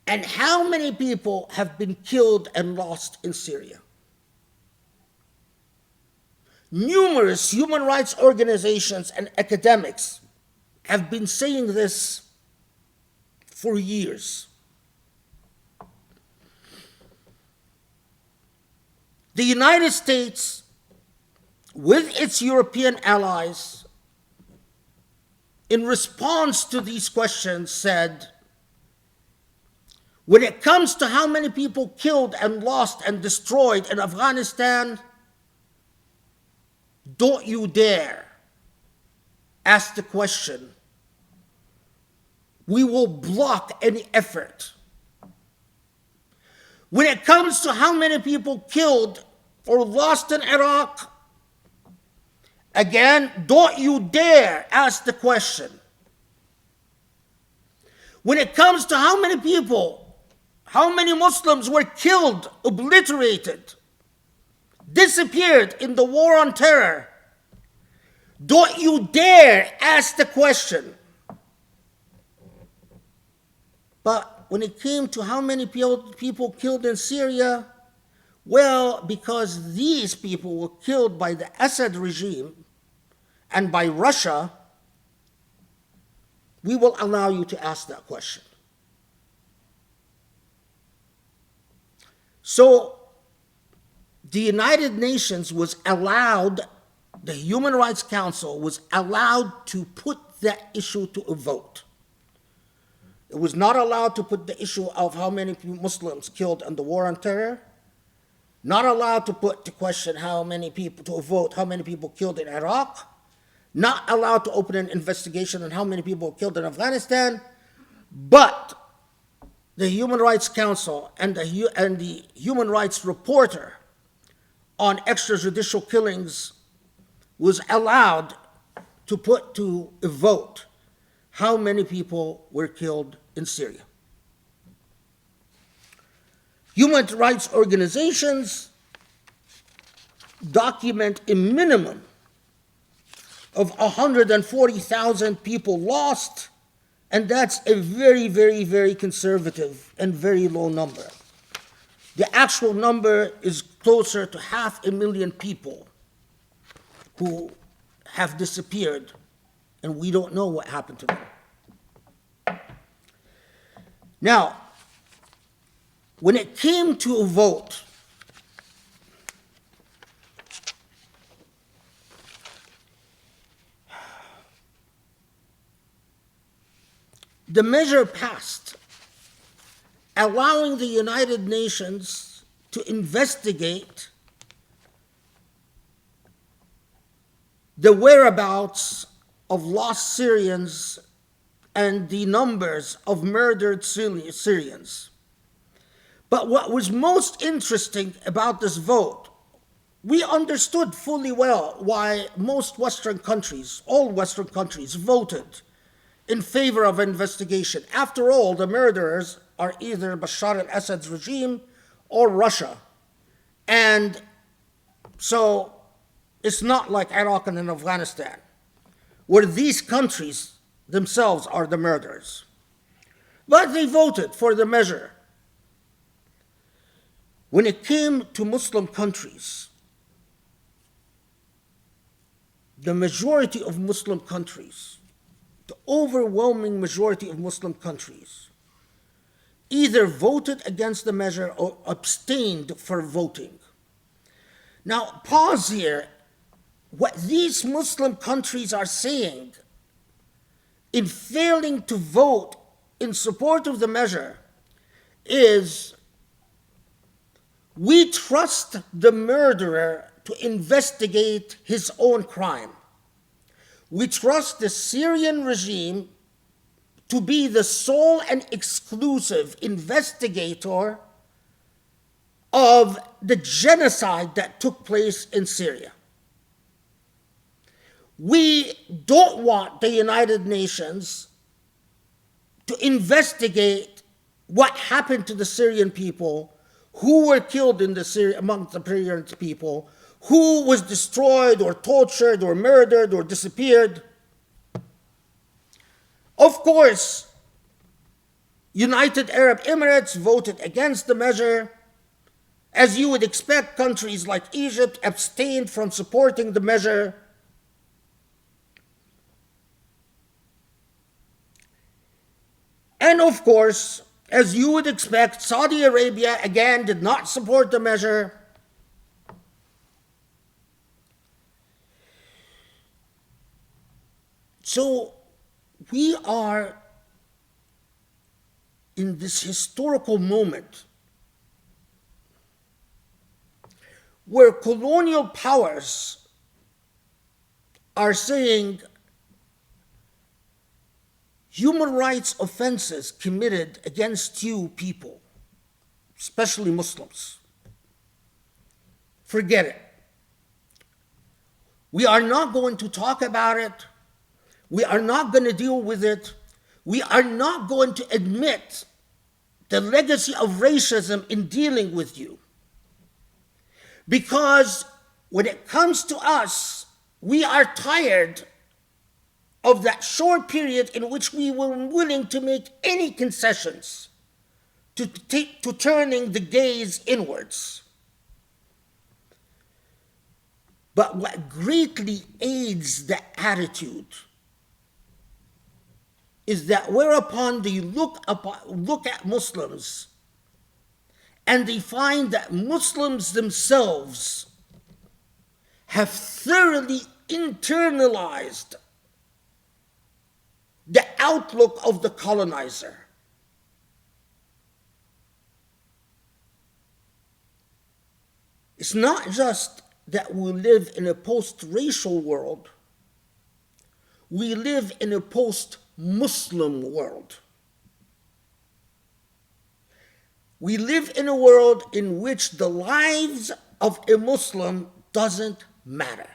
And how many people have been killed and lost in Syria? Numerous human rights organizations and academics have been saying this for years. The United States, with its European allies, in response to these questions, said, when it comes to how many people killed and lost and destroyed in Afghanistan, don't you dare ask the question. We will block any effort. When it comes to how many people killed or lost in Iraq, again, don't you dare ask the question. When it comes to how many people, how many Muslims were killed, obliterated, disappeared in the war on terror, don't you dare ask the question. But when it came to how many people killed in Syria, well, because these people were killed by the Assad regime and by Russia, we will allow you to ask that question. So, the United Nations was allowed, the Human Rights Council was allowed to put that issue to a vote. It was not allowed to put the issue of how many Muslims killed in the war on terror, not allowed to put to question how many people, to vote how many people killed in Iraq, not allowed to open an investigation on how many people killed in Afghanistan, but the Human Rights Council and the Human Rights Reporter on extrajudicial killings was allowed to put to a vote how many people were killed in Syria. Human rights organizations document a minimum of 140,000 people lost, and that's a very, very, very conservative and very low number. The actual number is closer to 500,000 people who have disappeared, and we don't know what happened to them. Now, when it came to a vote, the measure passed, allowing the United Nations to investigate the whereabouts of lost Syrians and the numbers of murdered Syrians. But what was most interesting about this vote, we understood fully well why most Western countries, all Western countries, voted in favor of investigation. After all, the murderers are either Bashar al-Assad's regime or Russia. And so it's not like Iraq and Afghanistan, where these countries themselves are the murderers. But they voted for the measure. When it came to Muslim countries, the majority of Muslim countries, the overwhelming majority of Muslim countries, either voted against the measure or abstained for voting. Now, pause here. What these Muslim countries are saying in failing to vote in support of the measure is, we trust the murderer to investigate his own crime. We trust the Syrian regime to be the sole and exclusive investigator of the genocide that took place in Syria. We don't want the United Nations to investigate what happened to the Syrian people, who were killed in among the Syrian people, who was destroyed or tortured or murdered or disappeared. Of course, United Arab Emirates voted against the measure. As you would expect, countries like Egypt abstained from supporting the measure. And of course, as you would expect, Saudi Arabia again did not support the measure. So we are in this historical moment where colonial powers are saying human rights offenses committed against you people, especially Muslims, forget it. We are not going to talk about it. We are not going to deal with it. We are not going to admit the legacy of racism in dealing with you. Because when it comes to us, we are tired of that short period in which we were willing to make any concessions to turning the gaze inwards. But what greatly aids the attitude is that whereupon they look at Muslims and they find that Muslims themselves have thoroughly internalized the outlook of the colonizer. It's not just that we live in a post-racial world, we live in a post-Muslim world. We live in a world in which the lives of a Muslim doesn't matter.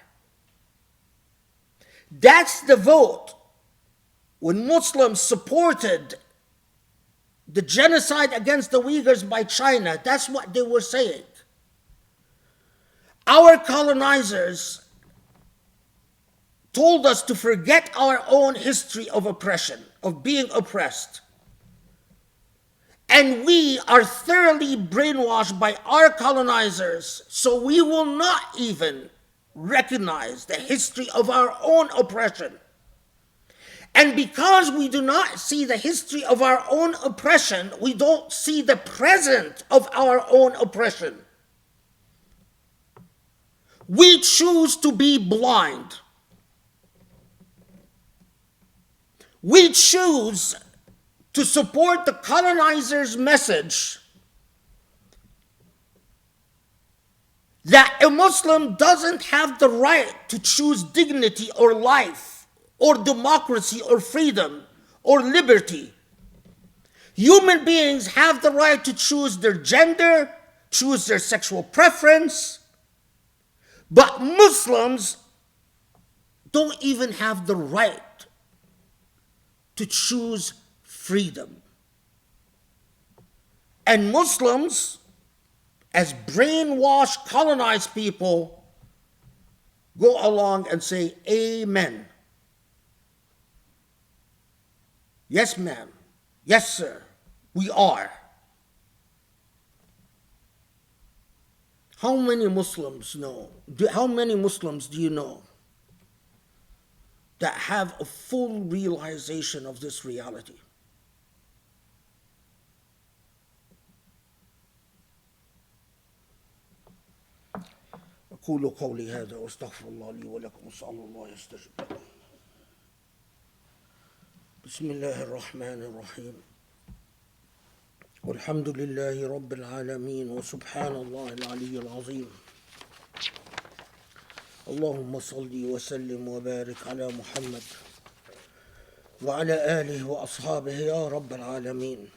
That's the vote. When Muslims supported the genocide against the Uyghurs by China, that's what they were saying. Our colonizers told us to forget our own history of oppression, of being oppressed. And we are thoroughly brainwashed by our colonizers, so we will not even recognize the history of our own oppression. And because we do not see the history of our own oppression, we don't see the present of our own oppression. We choose to be blind. We choose to support the colonizer's message that a Muslim doesn't have the right to choose dignity or life or democracy or freedom or liberty. Human beings have the right to choose their gender, choose their sexual preference, but Muslims don't even have the right to choose freedom. And Muslims, as brainwashed, colonized people, go along and say, Amen. Yes, ma'am. Yes, sir. We are. How many Muslims do you know that have a full realization of this reality? أقول قولي هذا وأستغفر الله لي ولكم وأسأل الله يستجب لكم. بسم الله الرحمن الرحيم. والحمد لله رب العالمين وسبحان الله العلي العظيم. اللهم صل وسلم وبارك على محمد وعلى آله وأصحابه يا رب العالمين.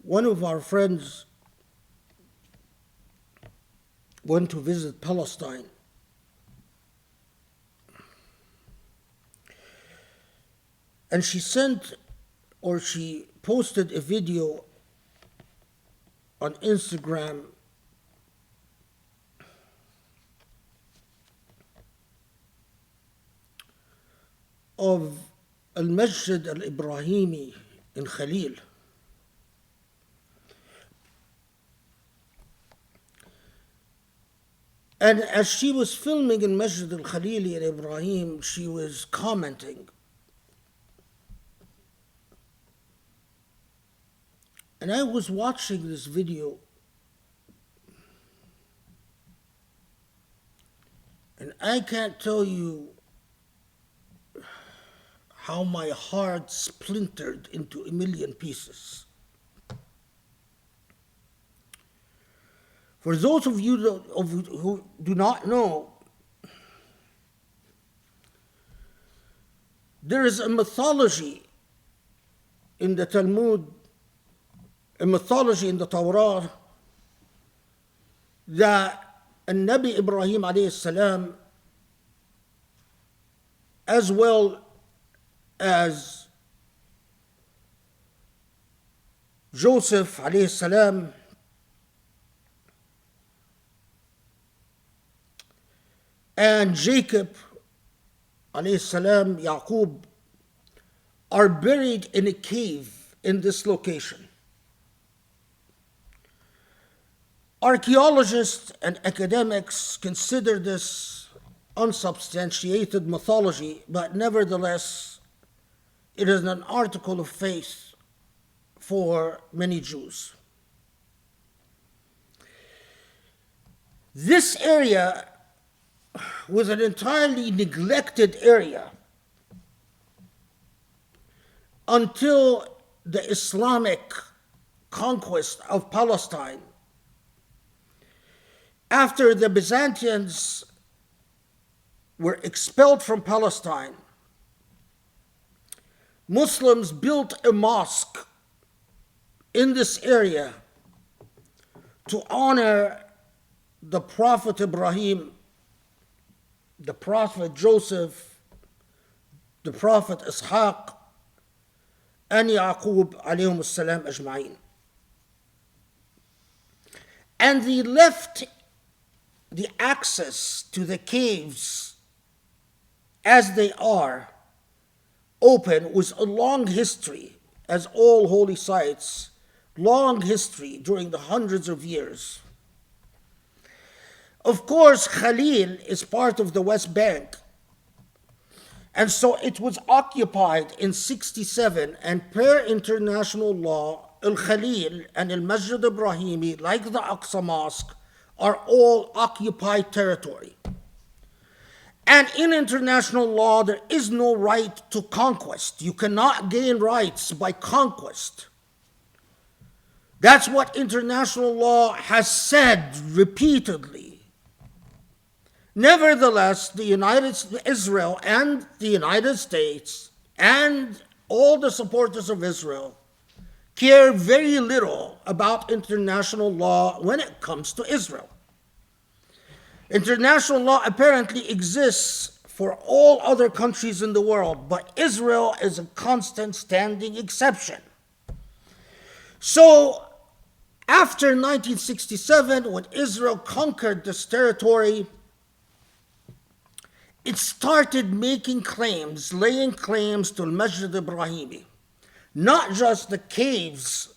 One of our friends went to visit Palestine. And she posted a video on Instagram of Al-Masjid Al-Ibrahimi in Khalil. And as she was filming in Masjid al-Khalili in Ibrahim, she was commenting. And I was watching this video, and I can't tell you how my heart splintered into a million pieces. For those of you who do not know, there is a mythology in the Talmud, a mythology in the Torah, that Nabi Ibrahim alayhi salam, as well as Joseph alayhi salam, and Jacob alayhi salam, Yaqub, are buried in a cave in this location. Archaeologists and academics consider this unsubstantiated mythology, but nevertheless, it is an article of faith for many Jews. This area was an entirely neglected area until the Islamic conquest of Palestine. After the Byzantines were expelled from Palestine, Muslims built a mosque in this area to honor the Prophet Ibrahim, the Prophet Joseph, the Prophet Ishaq, and Yaqub alayhim salam ajma'in. And they left the access to the caves as they are open, with a long history, as all holy sites, long history during the hundreds of years. Of course, Khalil is part of the West Bank, and so it was occupied in 1967, and per international law, Al-Khalil and Al-Masjid Ibrahimi, like the Aqsa Mosque, are all occupied territory. And in international law, there is no right to conquest. You cannot gain rights by conquest. That's what international law has said repeatedly. Nevertheless, Israel and the United States and all the supporters of Israel care very little about international law when it comes to Israel. International law apparently exists for all other countries in the world, but Israel is a constant standing exception. So, after 1967, when Israel conquered this territory, it started making claims, laying claims to Al-Masjid Ibrahimi. Not just the caves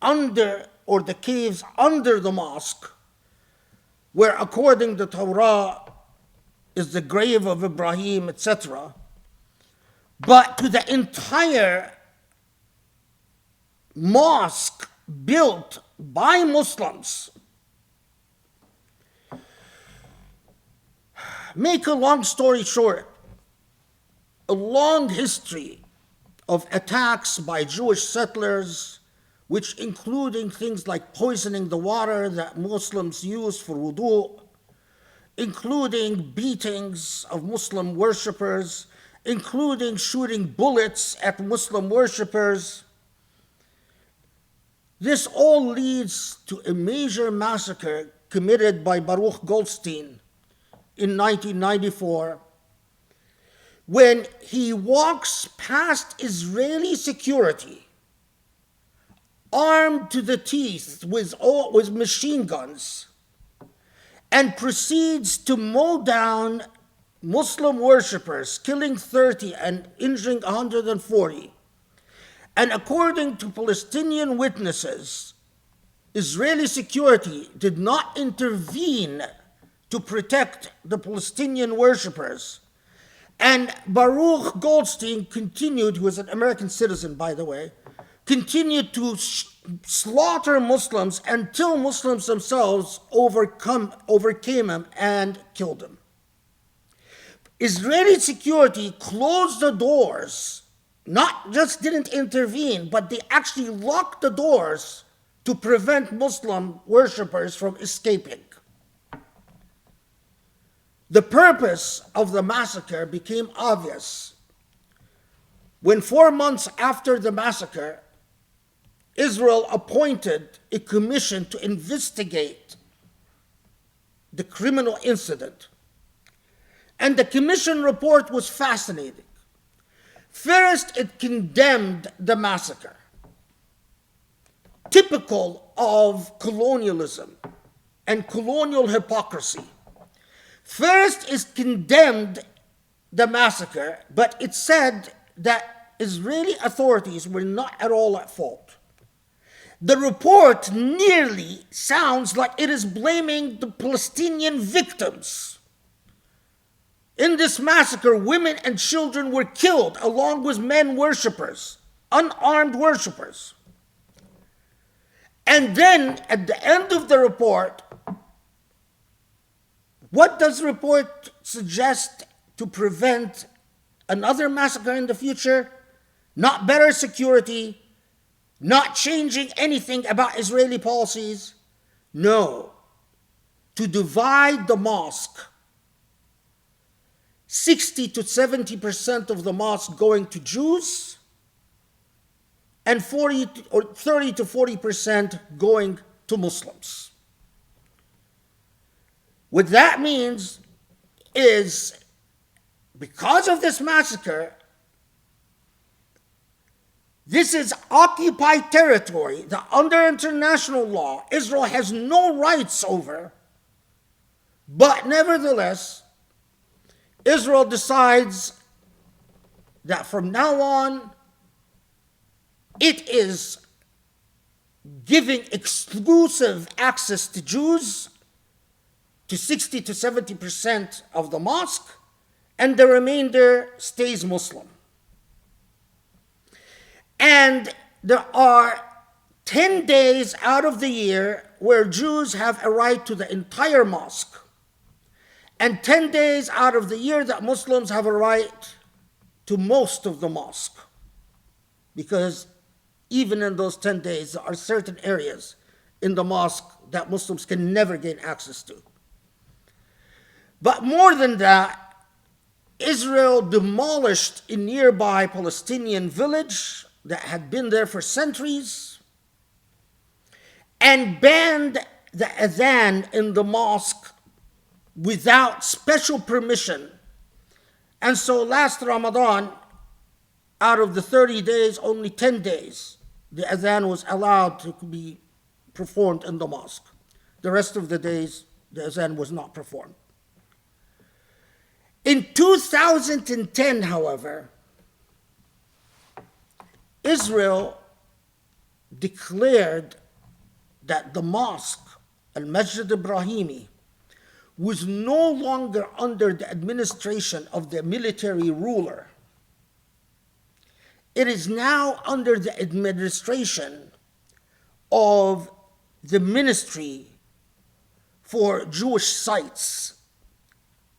under the mosque, where according to Torah is the grave of Ibrahim, etc., but to the entire mosque built by Muslims. Make a long story short, a long history of attacks by Jewish settlers, which including things like poisoning the water that Muslims use for wudu, including beatings of Muslim worshippers, including shooting bullets at Muslim worshippers. This all leads to a major massacre committed by Baruch Goldstein in 1994, when he walks past Israeli security, armed to the teeth with machine guns, and proceeds to mow down Muslim worshippers, killing 30 and injuring 140. And according to Palestinian witnesses, Israeli security did not intervene to protect the Palestinian worshippers. And Baruch Goldstein continued, who is an American citizen, by the way, continued to slaughter Muslims until Muslims themselves overcame him and killed him. Israeli security closed the doors, not just didn't intervene, but they actually locked the doors to prevent Muslim worshippers from escaping. The purpose of the massacre became obvious when 4 months after the massacre, Israel appointed a commission to investigate the criminal incident. And the commission report was fascinating. First, it condemned the massacre, typical of colonialism and colonial hypocrisy. First, it condemned the massacre, but it said that Israeli authorities were not at all at fault. The report nearly sounds like it is blaming the Palestinian victims. In this massacre, women and children were killed along with men worshippers, unarmed worshippers. And then at the end of the report, what does the report suggest to prevent another massacre in the future? Not better security, not changing anything about Israeli policies. No, to divide the mosque. 60 to 70% of the mosque going to Jews, and 30 to 40% going to Muslims. What that means is, because of this massacre, this is occupied territory that under international law Israel has no rights over, but nevertheless, Israel decides that from now on, it is giving exclusive access to Jews to 60 to 70% of the mosque, and the remainder stays Muslim. And there are 10 days out of the year where Jews have a right to the entire mosque, and 10 days out of the year that Muslims have a right to most of the mosque. Because even in those 10 days, there are certain areas in the mosque that Muslims can never gain access to. But more than that, Israel demolished a nearby Palestinian village that had been there for centuries and banned the adhan in the mosque without special permission. And so last Ramadan, out of the 30 days, only 10 days, the adhan was allowed to be performed in the mosque. The rest of the days, the adhan was not performed. In 2010, however, Israel declared that the mosque, Al-Masjid Ibrahimi, was no longer under the administration of the military ruler. It is now under the administration of the Ministry for Jewish Sites,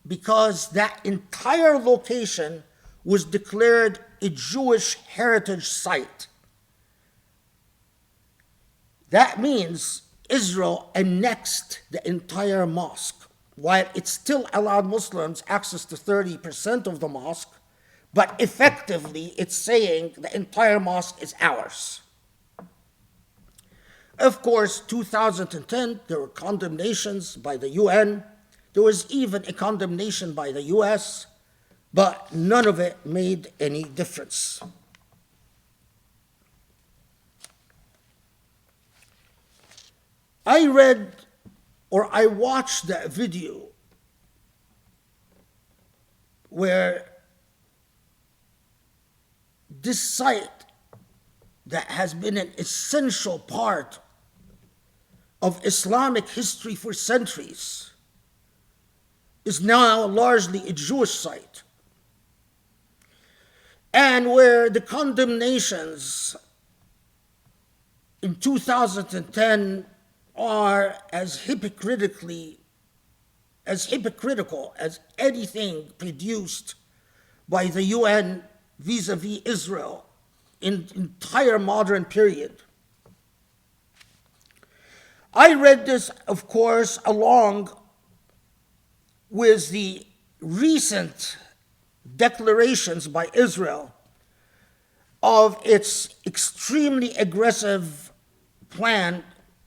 because that entire location was declared a Jewish heritage site. That means Israel annexed the entire mosque, while it still allowed Muslims access to 30% of the mosque, but effectively it's saying the entire mosque is ours. Of course, 2010, there were condemnations by the UN. There was even a condemnation by the US, but none of it made any difference. I watched that video where this site that has been an essential part of Islamic history for centuries is now largely a Jewish site, and where the condemnations in 2010 are as hypocritical as anything produced by the UN vis-a-vis Israel in the entire modern period. I read this, of course, along with the recent declarations by Israel of its extremely aggressive plan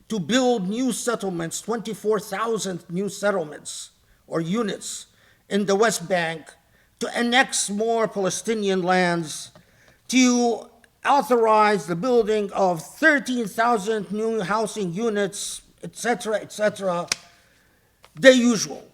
to build new settlements, 24,000 new settlements or units in the West Bank, to annex more Palestinian lands, to authorize the building of 13,000 new housing units, etc., the usual.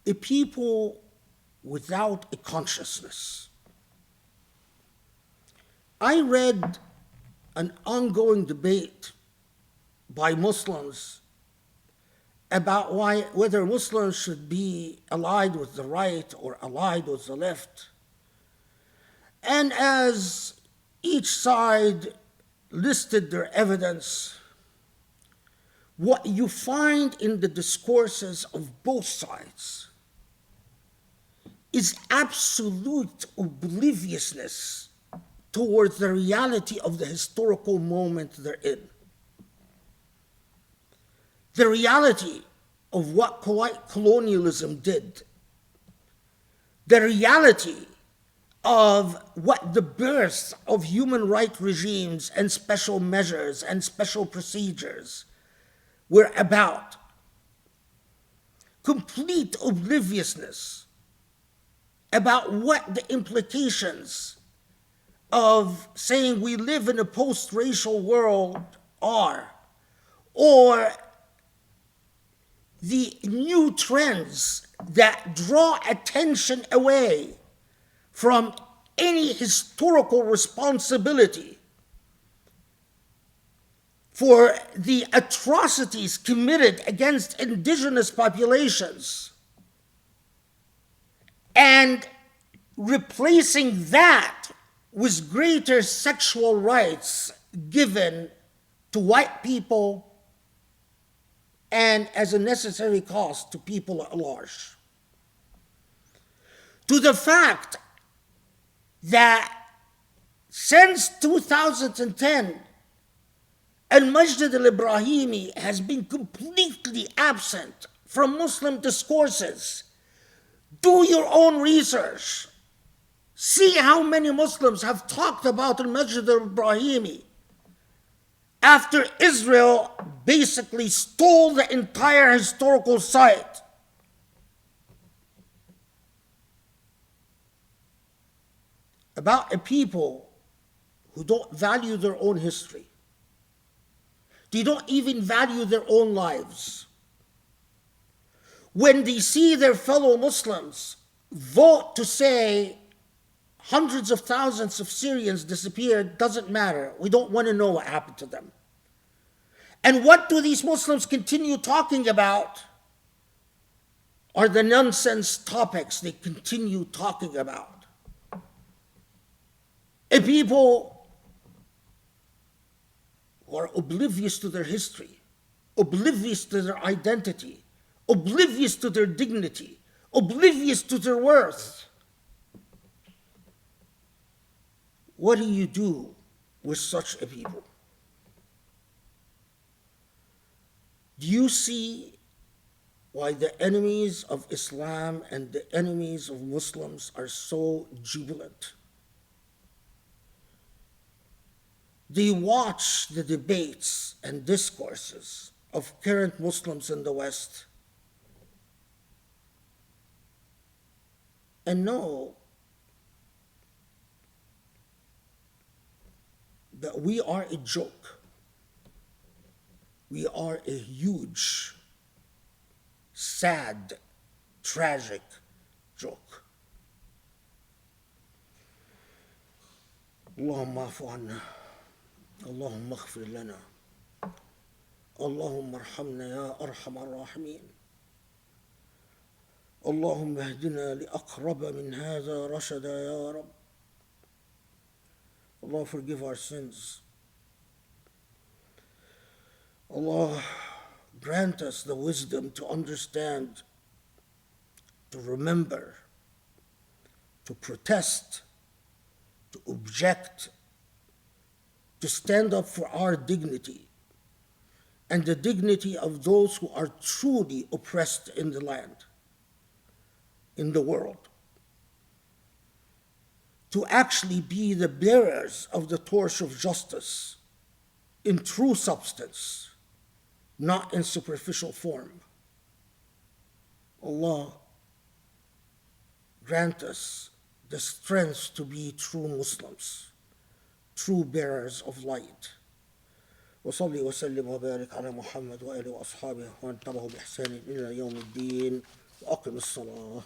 A people without a consciousness. I read an ongoing debate by Muslims about whether Muslims should be allied with the right or allied with the left. And as each side listed their evidence, what you find in the discourses of both sides is absolute obliviousness towards the reality of the historical moment they're in. The reality of what colonialism did. The reality of what the birth of human rights regimes and special measures and special procedures were about. Complete obliviousness about what the implications of saying we live in a post-racial world are, or the new trends that draw attention away from any historical responsibility for the atrocities committed against indigenous populations, and replacing that with greater sexual rights given to white people and as a necessary cost to people at large. To the fact that since 2010, Al-Majd al-Ibrahimi has been completely absent from Muslim discourses. Do your own research. See how many Muslims have talked about Al-Majd al-Ibrahimi after Israel basically stole the entire historical site. About a people who don't value their own history. They don't even value their own lives. When they see their fellow Muslims vote to say hundreds of thousands of Syrians disappeared, doesn't matter. We don't want to know what happened to them. And what do these Muslims continue talking about are the nonsense topics they continue talking about. A people who are oblivious to their history, oblivious to their identity, oblivious to their dignity, oblivious to their worth. What do you do with such a people? Do you see why the enemies of Islam and the enemies of Muslims are so jubilant? They watch the debates and discourses of current Muslims in the West and know that we are a joke. We are a huge, sad, tragic joke. اللهم اعف عنا اللهم اغفر لنا اللهم ارحمنا يا أرحم الراحمين اللهم اهدنا لأقرب من هذا رشدا يا رب. Allah forgive our sins. Allah grant us the wisdom to understand, to remember, to protest, to object, to stand up for our dignity and the dignity of those who are truly oppressed in the land, in the world, to actually be the bearers of the torch of justice in true substance, not in superficial form. Allah grant us the strength to be true Muslims, true bearers of light. وصلي وسلم وبارك على محمد وآله وأصحابه ومن تبعه بإحسان إلى يوم الدين وأقم الصلاة.